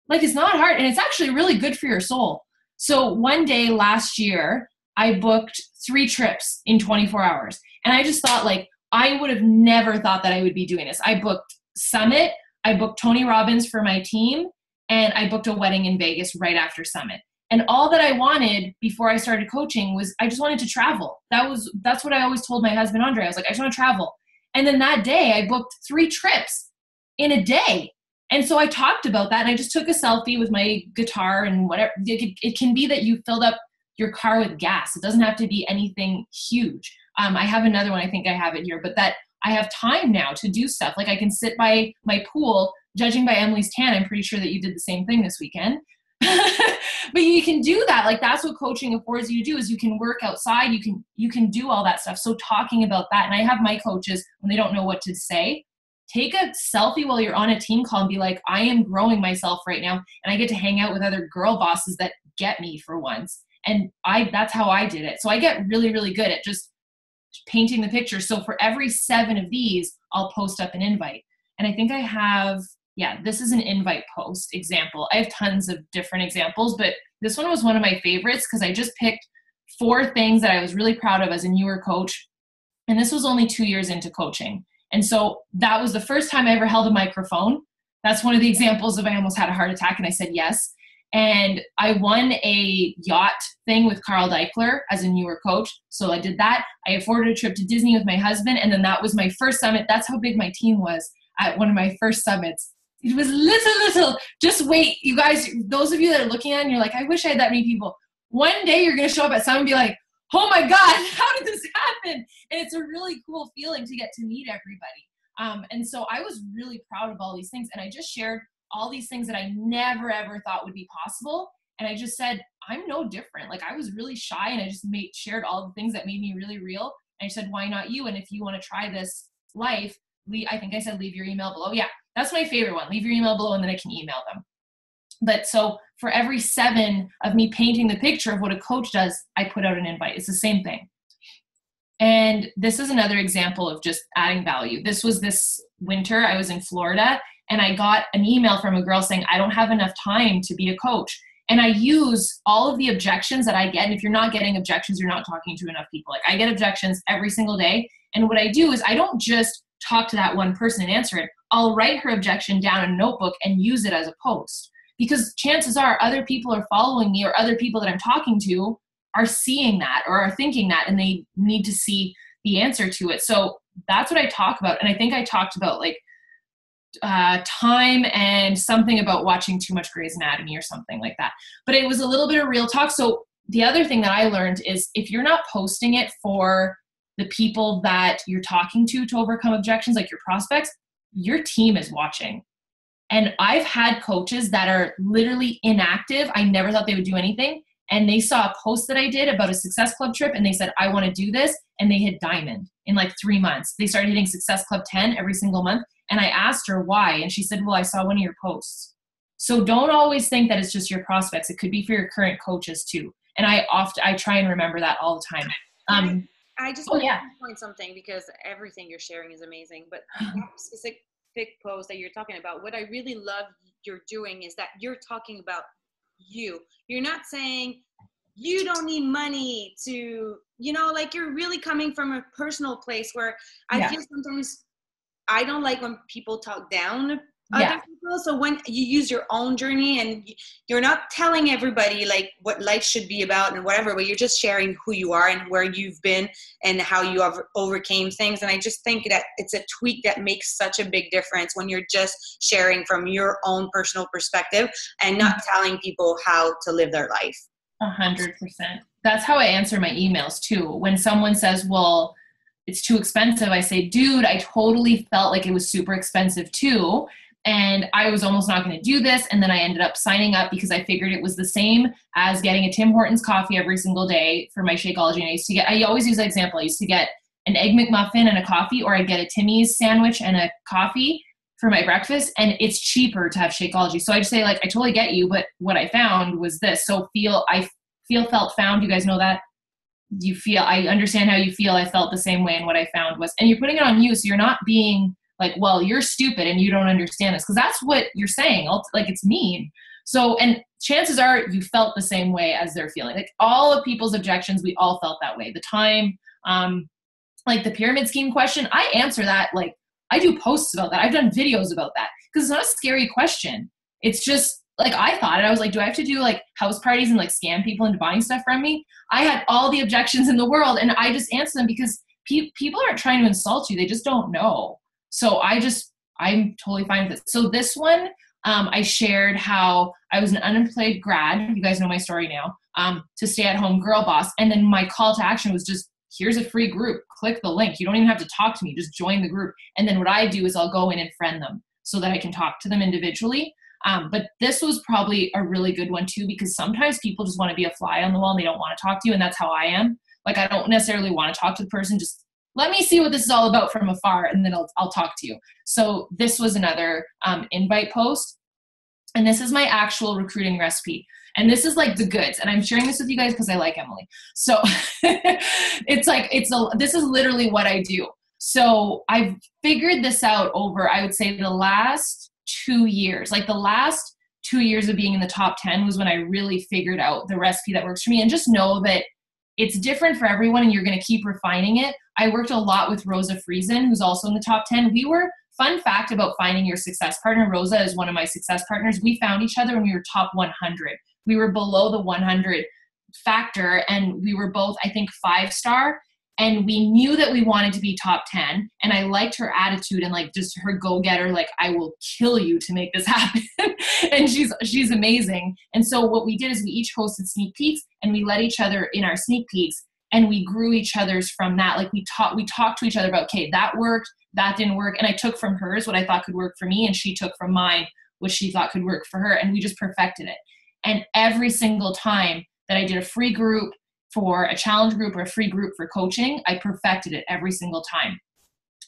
Like, it's not hard, and it's actually really good for your soul. So one day last year, I booked 3 trips in 24 hours. And I just thought, like, I would have never thought that I would be doing this. I booked Summit, I booked Tony Robbins for my team, and I booked a wedding in Vegas right after Summit. And all that I wanted before I started coaching was I just wanted to travel. That's what I always told my husband, Andre. I was like, I just want to travel. And then that day I booked 3 trips in a day. And so I talked about that, and I just took a selfie with my guitar and whatever. It can be that you filled up your car with gas. It doesn't have to be anything huge. I have another one. I think I have it here, but that I have time now to do stuff. Like I can sit by my pool, judging by Emily's tan. I'm pretty sure that you did the same thing this weekend. But you can do that. Like that's what coaching affords you to do, is you can work outside. You can do all that stuff. So talking about that, and I have my coaches when they don't know what to say, take a selfie while you're on a team call and be like, I am growing myself right now. And I get to hang out with other girl bosses that get me for once. And that's how I did it. So I get really, really good at just painting the picture. So for every 7 of these, I'll post up an invite. And I think I have, this is an invite post example. I have tons of different examples, but this one was one of my favorites because I just picked 4 things that I was really proud of as a newer coach. And this was only 2 years into coaching. And so that was the first time I ever held a microphone. That's one of the examples of I almost had a heart attack and I said yes. And I won a yacht thing with Carl Deichler as a newer coach. So I did that. I afforded a trip to Disney with my husband. And then that was my first summit. That's how big my team was at one of my first summits. It was little. Just wait, you guys, those of you that are looking at it and you're like, I wish I had that many people. One day you're going to show up at some and be like, oh my God, how did this happen? And it's a really cool feeling to get to meet everybody. And so I was really proud of all these things. And I just shared all these things that I never, ever thought would be possible. And I just said, I'm no different. Like I was really shy and I just shared all the things that made me really real. And I said, why not you? And if you want to try this life, I think I said, leave your email below. Yeah, that's my favorite one. Leave your email below and then I can email them. But so for every 7 of me painting the picture of what a coach does, I put out an invite. It's the same thing. And this is another example of just adding value. This was this winter. I was in Florida and I got an email from a girl saying, I don't have enough time to be a coach. And I use all of the objections that I get. And if you're not getting objections, you're not talking to enough people. Like I get objections every single day. And what I do is I don't just talk to that one person and answer it. I'll write her objection down in a notebook and use it as a post. Because chances are other people are following me or other people that I'm talking to are seeing that or are thinking that and they need to see the answer to it. So that's what I talk about. And I think I talked about like time and something about watching too much Grey's Anatomy or something like that. But it was a little bit of real talk. So the other thing that I learned is if you're not posting it for the people that you're talking to overcome objections, like your prospects, your team is watching. And I've had coaches that are literally inactive. I never thought they would do anything. And they saw a post that I did about a Success Club trip and they said, I want to do this. And they hit diamond in like 3 months. They started hitting Success Club 10 every single month. And I asked her why. And she said, well, I saw one of your posts. So don't always think that it's just your prospects. It could be for your current coaches too. And I try and remember that all the time. I just want to point something because everything you're sharing is amazing. But that specific post that you're talking about, what I really love you're doing is that you're talking about you. You're not saying you don't need money to, like you're really coming from a personal place where I feel sometimes I don't like when people talk down other people. So when you use your own journey and you're not telling everybody like what life should be about and whatever, but you're just sharing who you are and where you've been and how you have overcame things. And I just think that it's a tweak that makes such a big difference when you're just sharing from your own personal perspective and not telling people how to live their life. 100%. That's how I answer my emails too. When someone says, well, it's too expensive, I say, dude, I totally felt like it was super expensive too. And I was almost not going to do this. And then I ended up signing up because I figured it was the same as getting a Tim Hortons coffee every single day for my Shakeology. And I always use that example. I used to get an Egg McMuffin and a coffee, or I'd get a Timmy's sandwich and a coffee for my breakfast. And it's cheaper to have Shakeology. So I'd say like, I totally get you, but what I found was this. So felt, found, you guys know that? I understand how you feel. I felt the same way. And what I found was, and you're putting it on you. So you're not being like, well, you're stupid and you don't understand this. Cause that's what you're saying. Like it's mean. So, and chances are you felt the same way as they're feeling. Like all of people's objections, we all felt that way. The time, like the pyramid scheme question, I answer that. Like I do posts about that. I've done videos about that because it's not a scary question. It's just like, I thought it. I was like, do I have to do like house parties and like scam people into buying stuff from me? I had all the objections in the world and I just answer them because people aren't trying to insult you. They just don't know. So I'm totally fine with it. So this one, I shared how I was an unemployed grad. You guys know my story now, to stay at home girl boss. And then my call to action was just, here's a free group, click the link. You don't even have to talk to me, just join the group. And then what I do is I'll go in and friend them so that I can talk to them individually. But this was probably a really good one too, because sometimes people just want to be a fly on the wall and they don't want to talk to you. And that's how I am. Like, I don't necessarily want to talk to the person, just let me see what this is all about from afar, and then I'll talk to you. So this was another invite post. And this is my actual recruiting recipe. And this is like the goods. And I'm sharing this with you guys because I like Emily. So this is literally what I do. So I've figured this out over, I would say, the last 2 years. Like the last 2 years of being in the top 10 was when I really figured out the recipe that works for me. And just know that it's different for everyone and you're going to keep refining it. I worked a lot with Rosa Friesen, who's also in the top 10. Fun fact about finding your success partner, Rosa is one of my success partners. We found each other when we were top 100. We were below the 100 factor and we were both, I think, 5-star. And we knew that we wanted to be top 10. And I liked her attitude and like just her go-getter, like, I will kill you to make this happen. And she's amazing. And so what we did is we each hosted sneak peeks and we let each other in our sneak peeks and we grew each other's from that. Like we talked to each other about, okay, that worked, that didn't work. And I took from hers what I thought could work for me. And she took from mine what she thought could work for her. And we just perfected it. And every single time that I did a free group for a challenge group or a free group for coaching, I perfected it every single time.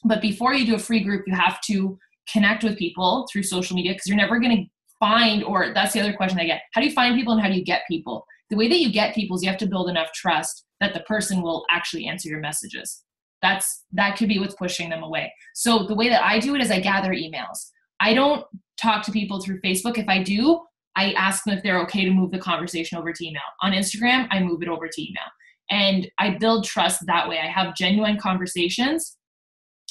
But before you do a free group, you have to connect with people through social media because you're never going to find, or that's the other question I get. How do you find people and how do you get people? The way that you get people is you have to build enough trust that the person will actually answer your messages. That could be what's pushing them away. So the way that I do it is I gather emails. I don't talk to people through Facebook. If I do, I ask them if they're okay to move the conversation over to email. On Instagram, I move it over to email. And I build trust that way. I have genuine conversations.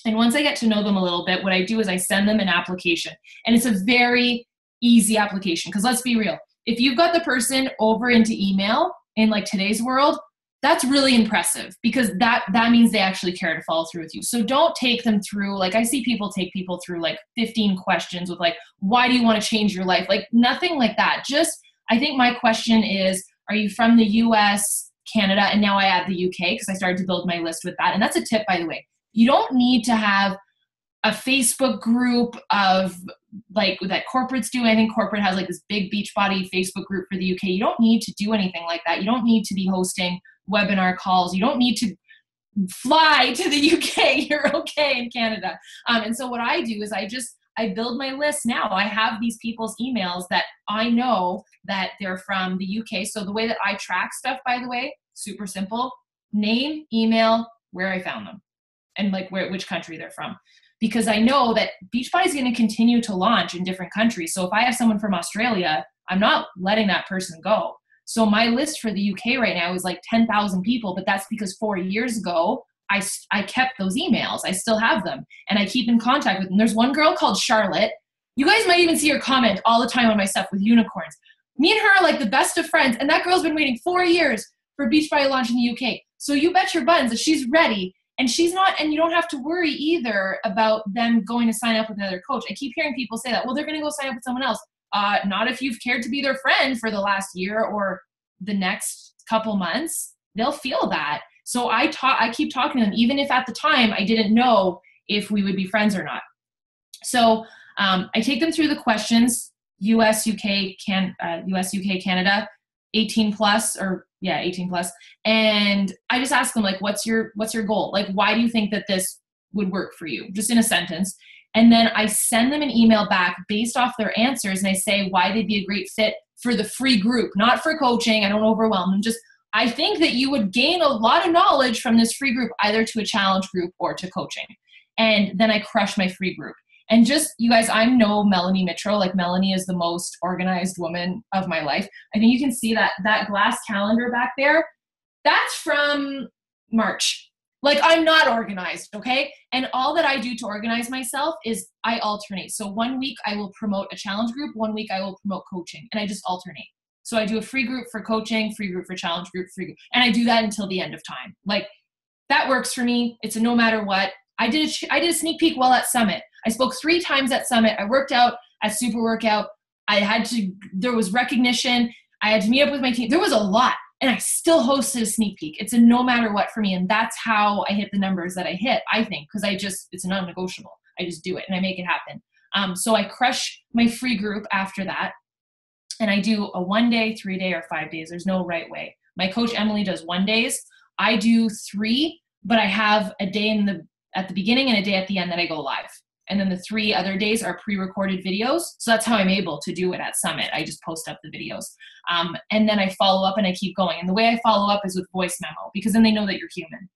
And once I get to know them a little bit, what I do is I send them an application. And it's a very easy application. Because let's be real. If you've got the person over into email in like today's world, that's really impressive because that means they actually care to follow through with you. So don't take them through, like I see people take people through like 15 questions with like, why do you want to change your life? Like nothing like that. Just, I think my question is, are you from the US, Canada? And now I add the UK because I started to build my list with that. And that's a tip, by the way. You don't need to have a Facebook group of like that corporates do. I think corporate has like this big Beachbody Facebook group for the UK. You don't need to do anything like that. You don't need to be hosting webinar calls. You don't need to fly to the UK. You're okay in Canada. And so what I do is I build my list now. I have these people's emails that I know that they're from the UK. So the way that I track stuff, by the way, super simple: name, email, where I found them, and like which country they're from. Because I know that Beachbody is going to continue to launch in different countries. So if I have someone from Australia, I'm not letting that person go. So my list for the UK right now is like 10,000 people, but that's because 4 years ago, I kept those emails. I still have them and I keep in contact with them. There's one girl called Charlotte. You guys might even see her comment all the time on my stuff with unicorns. Me and her are like the best of friends. And that girl's been waiting 4 years for Beachbody launch in the UK. So you bet your buttons that she's ready. And she's not, and you don't have to worry either about them going to sign up with another coach. I keep hearing people say that, well, they're going to go sign up with someone else. Not if you've cared to be their friend for the last year or the next couple months. They'll feel that. So I keep talking to them, even if at the time I didn't know if we would be friends or not. So I take them through the questions, US, UK, Canada, 18 plus, or 18 plus. And I just ask them, like, what's your goal? Like, why do you think that this would work for you? Just in a sentence. And then I send them an email back based off their answers. And I say why they'd be a great fit for the free group, not for coaching. I don't overwhelm them. Just, I think that you would gain a lot of knowledge from this free group, either to a challenge group or to coaching. And then I crush my free group. And just, you guys, I'm no Melanie Mitro. Like, Melanie is the most organized woman of my life. I think you can see that glass calendar back there. That's from March. Like, I'm not organized, okay? And all that I do to organize myself is I alternate. So 1 week I will promote a challenge group, 1 week I will promote coaching, and I just alternate. So I do a free group for coaching, free group for challenge group, free group. And I do that until the end of time. Like, that works for me. It's a no matter what. I did a sneak peek while at Summit. I spoke 3 times at Summit. I worked out at Super Workout. There was recognition. I had to meet up with my team. There was a lot. And I still hosted a sneak peek. It's a no matter what for me. And that's how I hit the numbers that I hit, I think, because it's non-negotiable. I just do it and I make it happen. So I crush my free group after that. And I do a 1 day, 3 day, or 5 days. There's no right way. My coach, Emily, does 1 days. I do 3, but I have a day at the beginning and a day at the end that I go live. And then the 3 other days are pre-recorded videos. So that's how I'm able to do it at Summit. I just post up the videos. And then I follow up and I keep going. And the way I follow up is with voice memo, because then they know that you're human.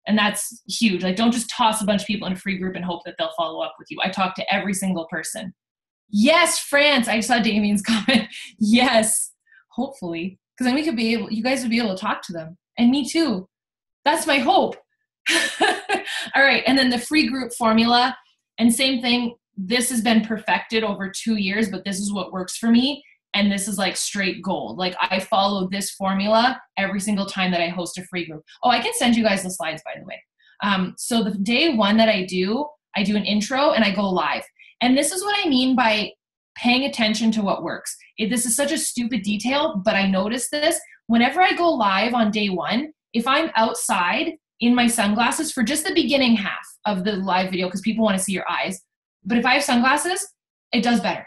And that's huge. Like, don't just toss a bunch of people in a free group and hope that they'll follow up with you. I talk to every single person. Yes, France. I saw Damien's comment. Yes, hopefully. Because then you guys would be able to talk to them. And me too. That's my hope. All right. And then the free group formula. And same thing, this has been perfected over 2 years, but this is what works for me. And this is like straight gold. Like, I follow this formula every single time that I host a free group. Oh, I can send you guys the slides, by the way. So the day 1 that I do an intro and I go live. And this is what I mean by paying attention to what works. This is such a stupid detail, but I noticed this. Whenever I go live on day 1, if I'm outside in my sunglasses for just the beginning half of the live video, because people want to see your eyes. But if I have sunglasses, it does better.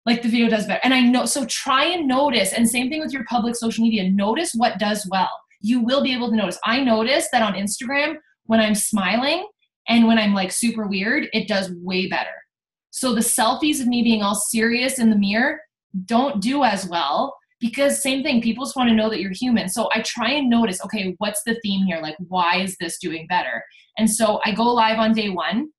Like, the video does better. And I know, so try and notice, and same thing with your public social media, notice what does well. You will be able to notice. I notice that on Instagram, when I'm smiling and when I'm like super weird, it does way better. So the selfies of me being all serious in the mirror don't do as well. Because same thing, people just want to know that you're human. So I try and notice, okay, what's the theme here? Like, why is this doing better? And so I go live on day 1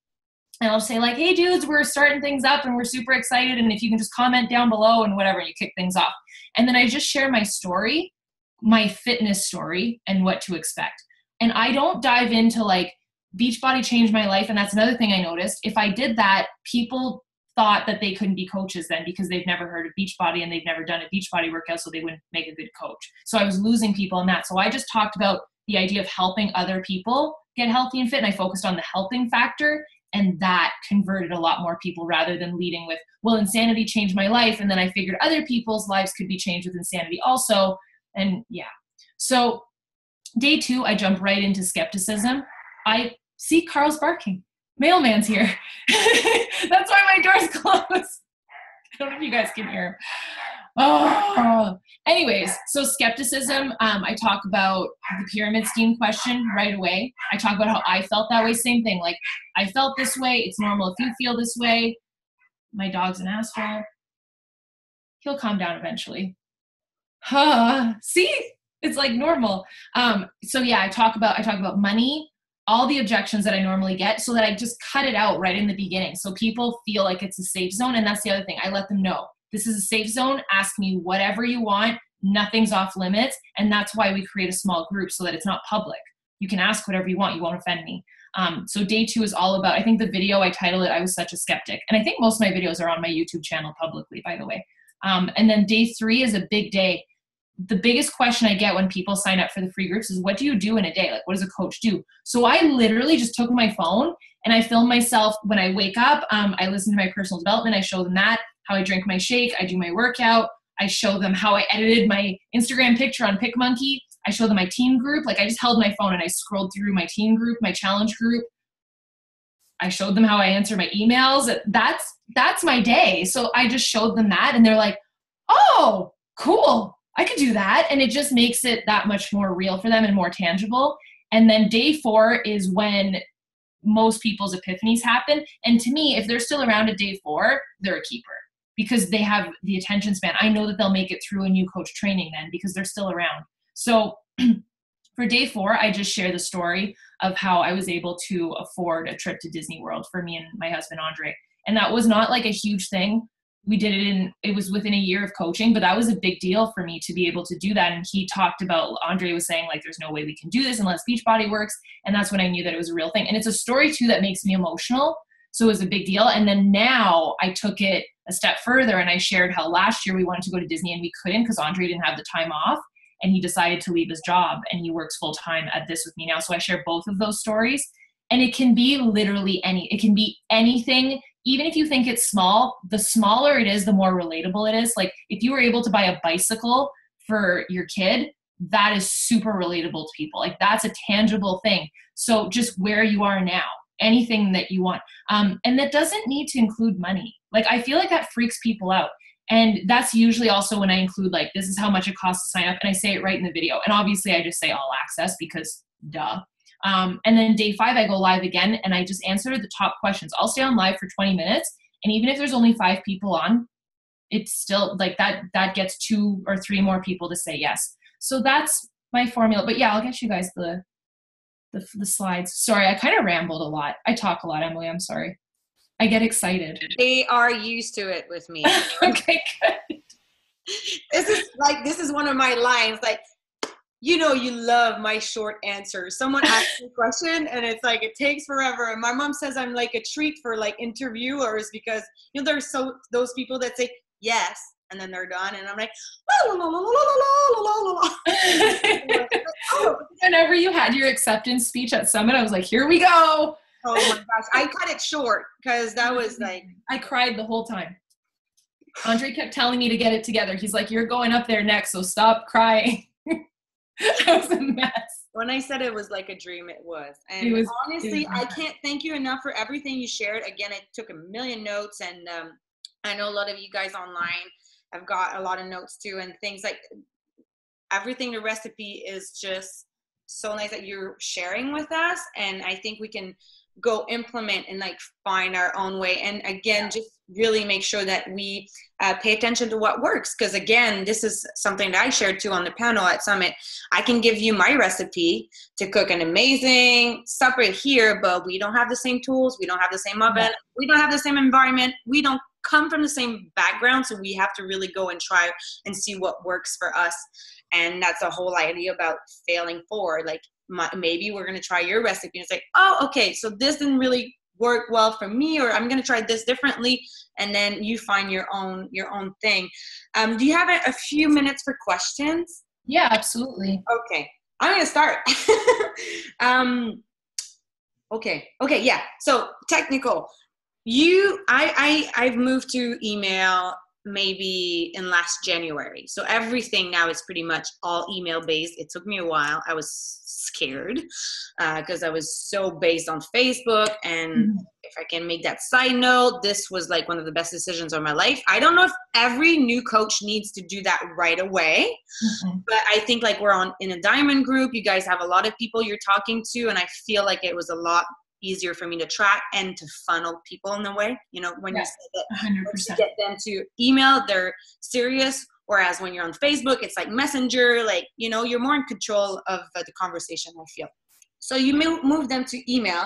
and I'll say like, hey dudes, we're starting things up and we're super excited. And if you can just comment down below and whatever, you kick things off. And then I just share my story, my fitness story, and what to expect. And I don't dive into like, Beachbody changed my life. And that's another thing I noticed. If I did that, people thought that they couldn't be coaches then because they've never heard of Beachbody and they've never done a Beachbody workout, so they wouldn't make a good coach. So I was losing people in that. So I just talked about the idea of helping other people get healthy and fit, and I focused on the helping factor, and that converted a lot more people rather than leading with, well, insanity changed my life, and then I figured other people's lives could be changed with insanity also. And yeah. So day 2, I jump right into skepticism. I see Carl's barking. Mailman's here. That's why my door's closed. I don't know if you guys can hear. Oh. Anyways, so skepticism, I talk about the pyramid scheme question right away. I talk about how I felt that way. Same thing. Like, I felt this way. It's normal if you feel this way. My dog's an asshole. He'll calm down eventually. See? It's like normal. So yeah, I talk about money, all the objections that I normally get, so that I just cut it out right in the beginning. So people feel like it's a safe zone. And that's the other thing. I let them know, this is a safe zone. Ask me whatever you want. Nothing's off limits. And that's why we create a small group, so that it's not public. You can ask whatever you want. You won't offend me. So day 2 is all about, I think the video, I titled it, I Was Such a Skeptic. And I think most of my videos are on my YouTube channel publicly, by the way. And then day 3 is a big day. The biggest question I get when people sign up for the free groups is, what do you do in a day? Like, what does a coach do? So I literally just took my phone and I filmed myself when I wake up. I listen to my personal development. I show them that, how I drink my shake. I do my workout. I show them how I edited my Instagram picture on PicMonkey. I show them my team group. Like, I just held my phone and I scrolled through my team group, my challenge group. I showed them how I answer my emails. That's my day. So I just showed them that and they're like, oh, cool. I could do that. And it just makes it that much more real for them and more tangible. And then day 4 is when most people's epiphanies happen. And to me, if they're still around at day 4, they're a keeper because they have the attention span. I know that they'll make it through a new coach training then because they're still around. So for day 4, I just share the story of how I was able to afford a trip to Disney World for me and my husband, Andre. And that was not like a huge thing. We did it was within a year of coaching, but that was a big deal for me to be able to do that. And he talked about, Andre was saying like, there's no way we can do this unless Beachbody works. And that's when I knew that it was a real thing. And it's a story too that makes me emotional. So it was a big deal. And then now I took it a step further and I shared how last year we wanted to go to Disney and we couldn't because Andre didn't have the time off and he decided to leave his job and he works full time at this with me now. So I share both of those stories and it can be literally it can be anything. Even if you think it's small, the smaller it is, the more relatable it is. Like if you were able to buy a bicycle for your kid, that is super relatable to people. Like that's a tangible thing. So just where you are now, anything that you want. And that doesn't need to include money. Like I feel like that freaks people out. And that's usually also when I include like, this is how much it costs to sign up. And I say it right in the video. And obviously I just say all access because duh. And then day 5, I go live again and I just answer the top questions. I'll stay on live for 20 minutes. And even if there's only 5 people on, it's still like that gets 2 or 3 more people to say yes. So that's my formula. But yeah, I'll get you guys the slides. Sorry, I kind of rambled a lot. I talk a lot, Emily. I'm sorry. I get excited. They are used to it with me. Okay, good. This is one of my lines. Like, you know, you love my short answers. Someone asks me a question and it's like, it takes forever. And my mom says I'm like a treat for like interviewers because, you know, there's those people that say yes and then they're done. And I'm like, la, la, la, la, la, la, la, la. Oh. Whenever you had your acceptance speech at Summit, I was like, here we go. Oh my gosh. I cut it short because that was like. I cried the whole time. Andre kept telling me to get it together. He's like, you're going up there next, so stop crying. That was a mess. When I said it was like a dream, it was. And honestly, I can't thank you enough for everything you shared. Again, I took a million notes, and I know a lot of you guys online have got a lot of notes too, and things like everything. The recipe is just so nice that you're sharing with us, and I think we can go implement and like find our own way. And again, just really make sure that we pay attention to what works. Because again, this is something that I shared too on the panel at Summit. I can give you my recipe to cook an amazing supper here, but we don't have the same tools. We don't have the same oven. We don't have the same environment. We don't come from the same background. So we have to really go and try and see what works for us. And that's the whole idea about failing forward. Like, maybe we're going to try your recipe. And it's like, oh, okay, so this didn't really work well for me, or I'm going to try this differently. And then you find your own thing. Do you have a few minutes for questions? Yeah, absolutely. Okay. I'm going to start. Okay. Yeah. So technical, I've moved to email maybe in last January. So everything now is pretty much all email based. It took me a while. I was scared because I was so based on Facebook. And if I can make that side note, this was like one of the best decisions of my life. I don't know if every new coach needs to do that right away, but I think like we're in a diamond group. You guys have a lot of people you're talking to, and I feel like it was a lot easier for me to track and to funnel people in a way. You know, when you say that 100%. You get them to email, they're serious. Whereas when you're on Facebook, it's like Messenger, like, you know, you're more in control of the conversation, I feel. So you move them to email.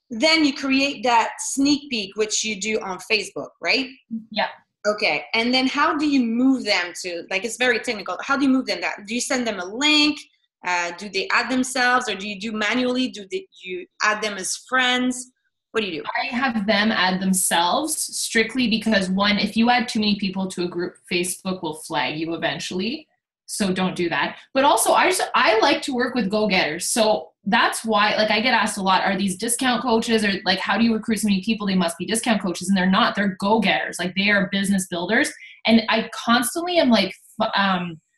Then you create that sneak peek, which you do on Facebook, right? Yeah. Okay. And then how do you move them to, like, it's very technical. How do you move them? Do you send them a link? Do they add themselves, or do you do manually? Do you add them as friends? What do you do? I have them add themselves strictly because, one, if you add too many people to a group, Facebook will flag you eventually. So don't do that. But also, I like to work with go-getters. So that's why, like, I get asked a lot, are these discount coaches, or like, how do you recruit so many people? They must be discount coaches. And they're not. They're go-getters. Like, they are business builders. And I constantly am like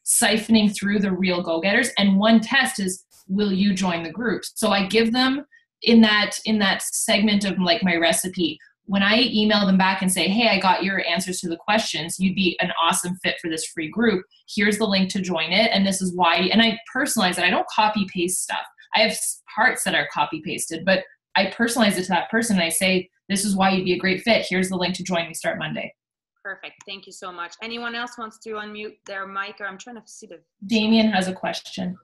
siphoning through the real go-getters. And one test is, will you join the group? So I give them in that segment of like my recipe, when I email them back and say, hey, I got your answers to the questions, you'd be an awesome fit for this free group. Here's the link to join it. And this is why, and I personalize it. I don't copy paste stuff. I have parts that are copy pasted, but I personalize it to that person. And I say, this is why you'd be a great fit. Here's the link to join. We start Monday. Perfect. Thank you so much. Anyone else wants to unmute their mic? Or I'm trying to see the. Damien has a question.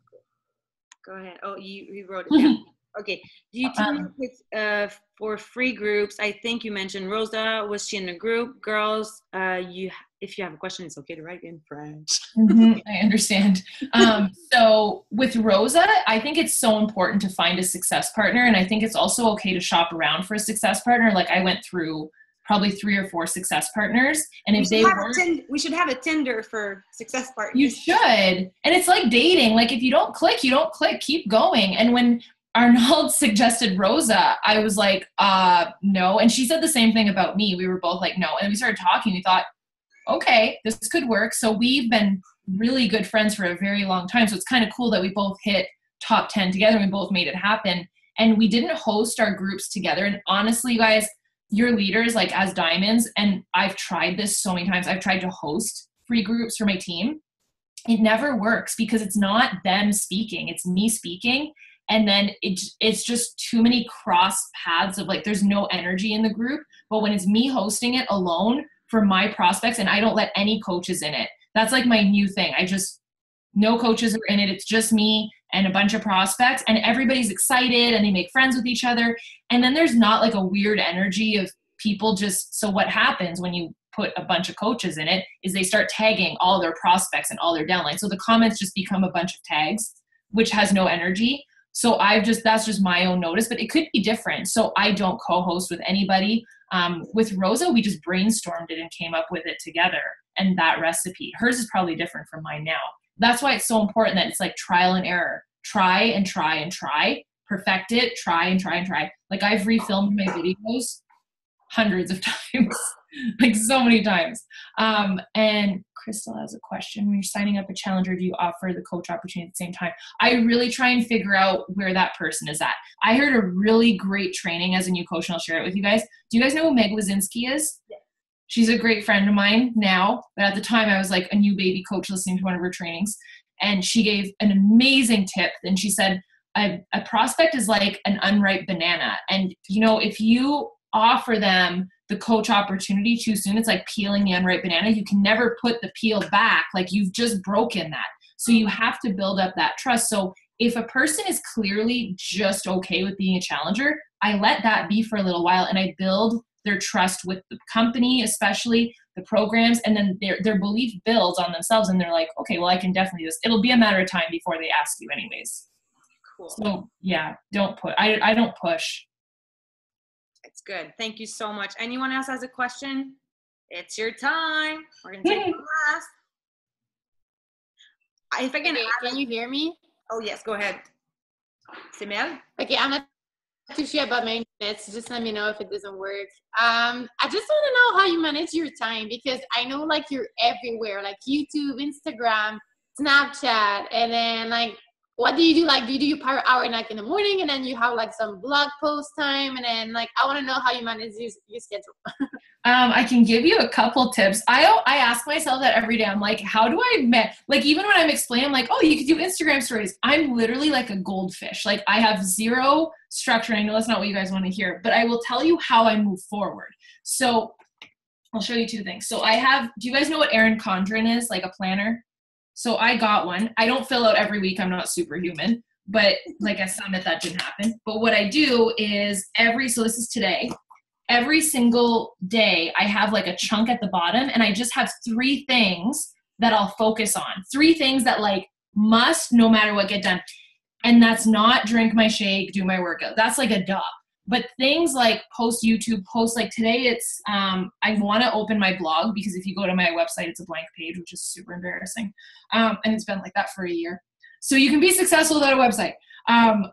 Go ahead. Oh, you wrote it down. Okay. Do you team up with for free groups? I think you mentioned Rosa. Was she in the group? Girls, if you have a question, it's okay to write in French. I understand. So with Rosa, I think it's so important to find a success partner, and I think it's also okay to shop around for a success partner. Like, I went through probably 3 or 4 success partners, and if they weren't, we should have a Tinder for success partners. You should, and it's like dating. Like, if you don't click, you don't click. Keep going. And when Arnold suggested Rosa, I was like, no. And she said the same thing about me. We were both like, no. And we started talking. We thought, okay, this could work. So we've been really good friends for a very long time. So it's kind of cool that we both hit top 10 together. We both made it happen. And we didn't host our groups together. And honestly, guys, you're leaders, like, as diamonds. And I've tried this so many times. I've tried to host free groups for my team. It never works because it's not them speaking. It's me speaking. And then it's just too many cross paths of like, there's no energy in the group. But when it's me hosting it alone for my prospects, and I don't let any coaches in it, that's like my new thing. No coaches are in it. It's just me and a bunch of prospects, and everybody's excited and they make friends with each other. And then there's not like a weird energy of people so what happens when you put a bunch of coaches in it is they start tagging all their prospects and all their downlines. So the comments just become a bunch of tags, which has no energy. So that's just my own notice, but it could be different. So I don't co-host with anybody. With Rosa, we just brainstormed it and came up with it together. And that recipe, hers is probably different from mine now. That's why it's so important that it's like trial and error. Try and try and try. Perfect it. Try and try and try. Like I've refilmed my videos hundreds of times, like so many times. And Crystal has a question. When you're signing up a challenger, do you offer the coach opportunity at the same time? I really try and figure out where that person is at. I heard a really great training as a new coach, and I'll share it with you guys. Do you guys know who Meg Wazinski is? Yeah. She's a great friend of mine now, but at the time I was like a new baby coach listening to one of her trainings, and she gave an amazing tip. And she said, a prospect is like an unripe banana. And, if you offer them the coach opportunity too soon, it's like peeling the unripe banana. You can never put the peel back. Like you've just broken that. So you have to build up that trust. So if a person is clearly just okay with being a challenger, I let that be for a little while, and I build their trust with the company, especially the programs, and then their belief builds on themselves, and they're like, okay, well, I can definitely do this. It'll be a matter of time before they ask you anyways. Cool. So yeah, I don't push. It's good. Thank you so much. Anyone else has a question? It's your time. We're going to take the last. If I can, can you hear me? Oh, yes. Go ahead. Simel? Okay, I'm not too sure about my internet, so just let me know if it doesn't work. I just want to know how you manage your time, because I know like you're everywhere, like YouTube, Instagram, Snapchat, and then like, what do you do? Like, do you do your power hour like in the morning, and then you have like some blog post time, and then like, I want to know how you manage your schedule. I can give you a couple tips. I ask myself that every day. I'm like, how do I like, even when I'm explaining, I'm like, oh, you could do Instagram stories. I'm literally like a goldfish. Like I have zero structure. And I know that's not what you guys want to hear, but I will tell you how I move forward. So I'll show you two things. So do you guys know what Erin Condren is? Like a planner? So I got one. I don't fill out every week. I'm not superhuman, but like at Summit, that didn't happen. But what I do is so this is today. Every single day I have like a chunk at the bottom, and I just have 3 things that I'll focus on. 3 things that like must, no matter what, get done. And that's not drink my shake, do my workout. That's like a duh. But things like post YouTube, post like today, it's, I want to open my blog, because if you go to my website, it's a blank page, which is super embarrassing. And it's been like that for a year. So you can be successful without a website.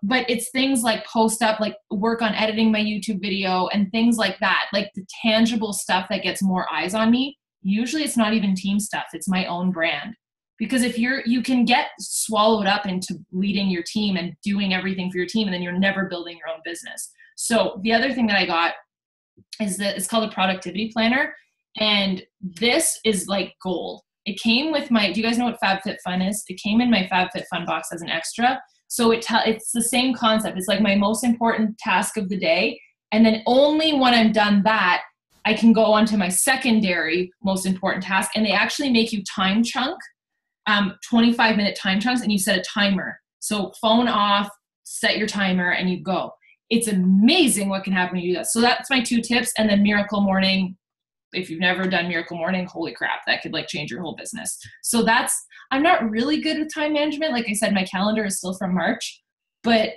But it's things like post up, like work on editing my YouTube video and things like that, like the tangible stuff that gets more eyes on me. Usually it's not even team stuff. It's my own brand. Because if you can get swallowed up into leading your team and doing everything for your team, and then you're never building your own business. So the other thing that I got is that it's called a productivity planner. And this is like gold. It came with do you guys know what FabFitFun is? It came in my FabFitFun box as an extra. So it's the same concept. It's like my most important task of the day. And then only when I'm done that, I can go on to my secondary most important task. And they actually make you time chunk, 25-minute time chunks, and you set a timer. So phone off, set your timer, and you go. It's amazing what can happen when you do that. So that's my 2 tips. And then Miracle Morning. If you've never done Miracle Morning, holy crap, that could like change your whole business. So I'm not really good with time management. Like I said, my calendar is still from March, but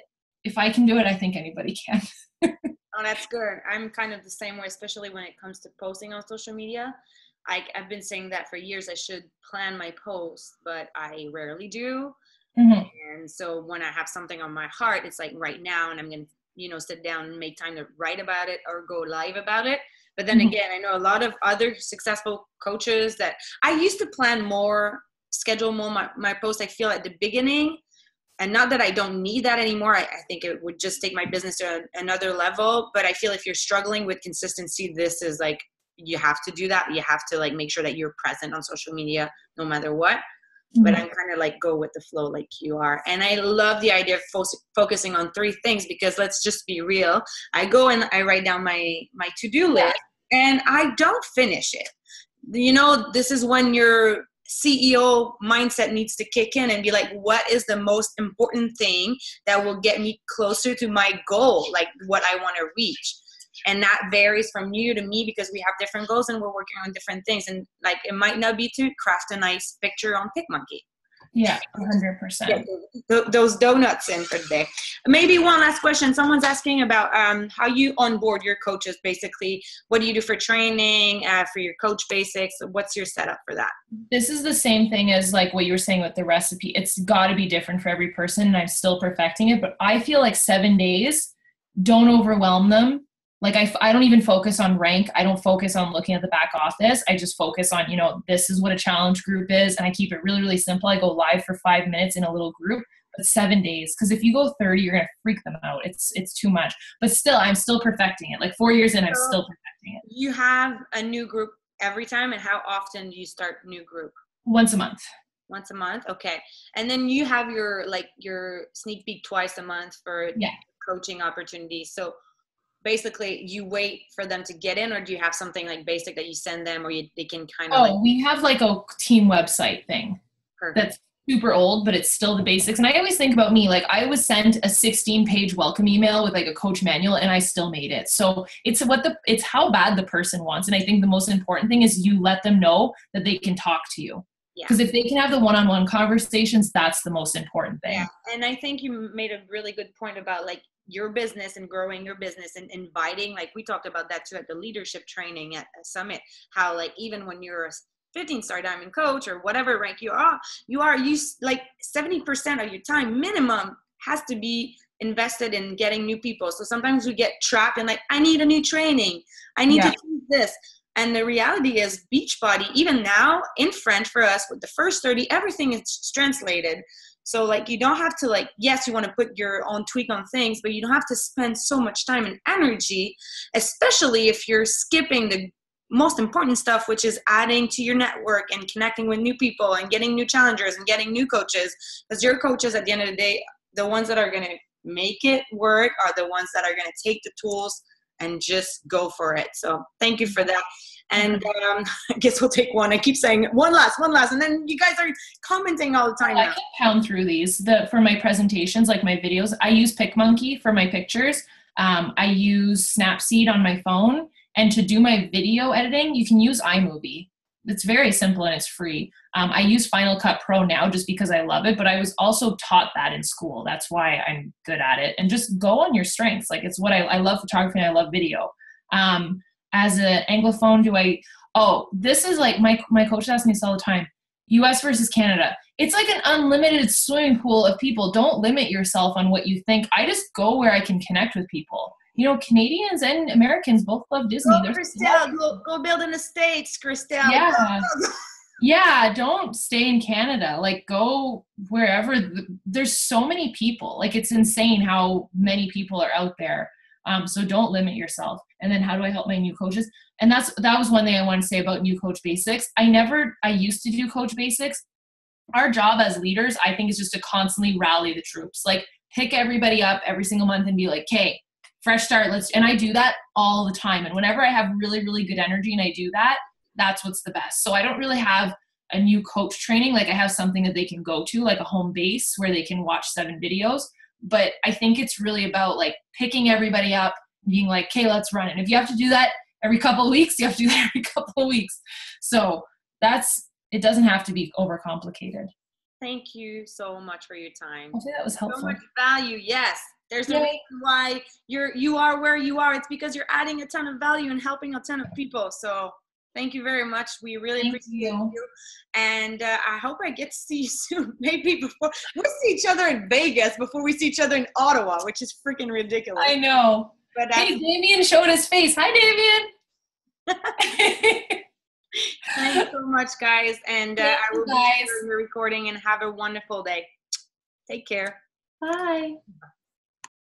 if I can do it, I think anybody can. Oh, that's good. I'm kind of the same way, especially when it comes to posting on social media. I've been saying that for years. I should plan my posts, but I rarely do. Mm-hmm. And so when I have something on my heart, it's like right now, and I'm going to, sit down and make time to write about it or go live about it. But then again, I know a lot of other successful coaches that I used to schedule more my posts, I feel, at the beginning. And not that I don't need that anymore. I think it would just take my business to another level. But I feel if you're struggling with consistency, this is like, you have to do that. You have to like make sure that you're present on social media no matter what. but I'm kind of like go with the flow like you are. And I love the idea of focusing on 3 things, because let's just be real. I go and I write down my to-do list and I don't finish it. You know, this is when your CEO mindset needs to kick in and be like, what is the most important thing that will get me closer to my goal, like what I want to reach? And that varies from you to me, because we have different goals and we're working on different things. And like, it might not be to craft a nice picture on PicMonkey. Yeah, 100%. Those donuts in for the day. Maybe one last question. Someone's asking about how you onboard your coaches, basically. What do you do for training, for your coach basics? What's your setup for that? This is the same thing as like what you were saying with the recipe. It's got to be different for every person, and I'm still perfecting it. But I feel like 7 days, don't overwhelm them. Like I don't even focus on rank. I don't focus on looking at the back office. I just focus on, you know, this is what a challenge group is. And I keep it really, really simple. I go live for 5 minutes in a little group, but 7 days. Because if you go 30, you're going to freak them out. It's too much. But still, I'm still perfecting it. Like 4 years in, I'm still perfecting it. You have a new group every time. And how often do you start a new group? Once a month. Once a month? Okay. And then you have your sneak peek twice a month for coaching opportunities. So basically you wait for them to get in, or do you have something like basic that you send them, or they can kind of we have like a team website thing. Perfect. That's super old, but it's still the basics. And I always think about me, like I was sent a 16-page welcome email with like a coach manual and I still made it. So it's how bad the person wants. And I think the most important thing is you let them know that they can talk to you. Because if they can have the one-on-one conversations, that's the most important thing. Yeah. And I think you made a really good point about like your business and growing your business and inviting, like we talked about that too at the leadership training at Summit, how like even when you're a 15-star diamond coach or whatever rank you like 70% of your time minimum has to be invested in getting new people. So sometimes we get trapped in like, I need a new training. I need to do this. And the reality is Beachbody, even now in French for us with the first 30, everything is translated. So like, you don't have to like, yes, you want to put your own tweak on things, but you don't have to spend so much time and energy, especially if you're skipping the most important stuff, which is adding to your network and connecting with new people and getting new challengers and getting new coaches. Because your coaches at the end of the day, the ones that are going to make it work are the ones that are going to take the tools and just go for it. So thank you for that. And I guess we'll take one. I keep saying one last. And then you guys are commenting all the time. I can pound through these. For my presentations, like my videos, I use PicMonkey for my pictures. I use Snapseed on my phone. And to do my video editing, you can use iMovie. It's very simple and it's free. I use Final Cut Pro now just because I love it, but I was also taught that in school. That's why I'm good at it. And just go on your strengths. Like it's what I love photography and I love video. As an Anglophone, this is like my coach asks me this all the time. US versus Canada. It's like an unlimited swimming pool of people. Don't limit yourself on what you think. I just go where I can connect with people. You know, Canadians and Americans both love Disney. Go, Christelle, go build in the States, Christelle. Yeah. Yeah, don't stay in Canada. Like, go wherever. There's so many people. Like, it's insane how many people are out there. So don't limit yourself. And then how do I help my new coaches? And that was one thing I want to say about new coach basics. I used to do coach basics. Our job as leaders, I think, is just to constantly rally the troops. Like, pick everybody up every single month and be like, okay, fresh start. And I do that all the time. And whenever I have really, really good energy and I do that, that's what's the best. So I don't really have a new coach training. Like, I have something that they can go to, like a home base where they can watch 7 videos. But I think it's really about like picking everybody up, being like, okay, let's run. And if you have to do that every couple of weeks, you have to do that every couple of weeks. So it doesn't have to be overcomplicated. Thank you so much for your time. Hopefully that was helpful. So much value. Yes. There's a reason why you are where you are. It's because you're adding a ton of value and helping a ton of people. So thank you very much. We really appreciate you. And I hope I get to see you soon. Maybe before we'll see each other in Vegas before we see each other in Ottawa, which is freaking ridiculous. I know. But hey, Damien showed his face. Hi, Damien. Thank you so much, guys. And I will be sure you're recording and have a wonderful day. Take care. Bye.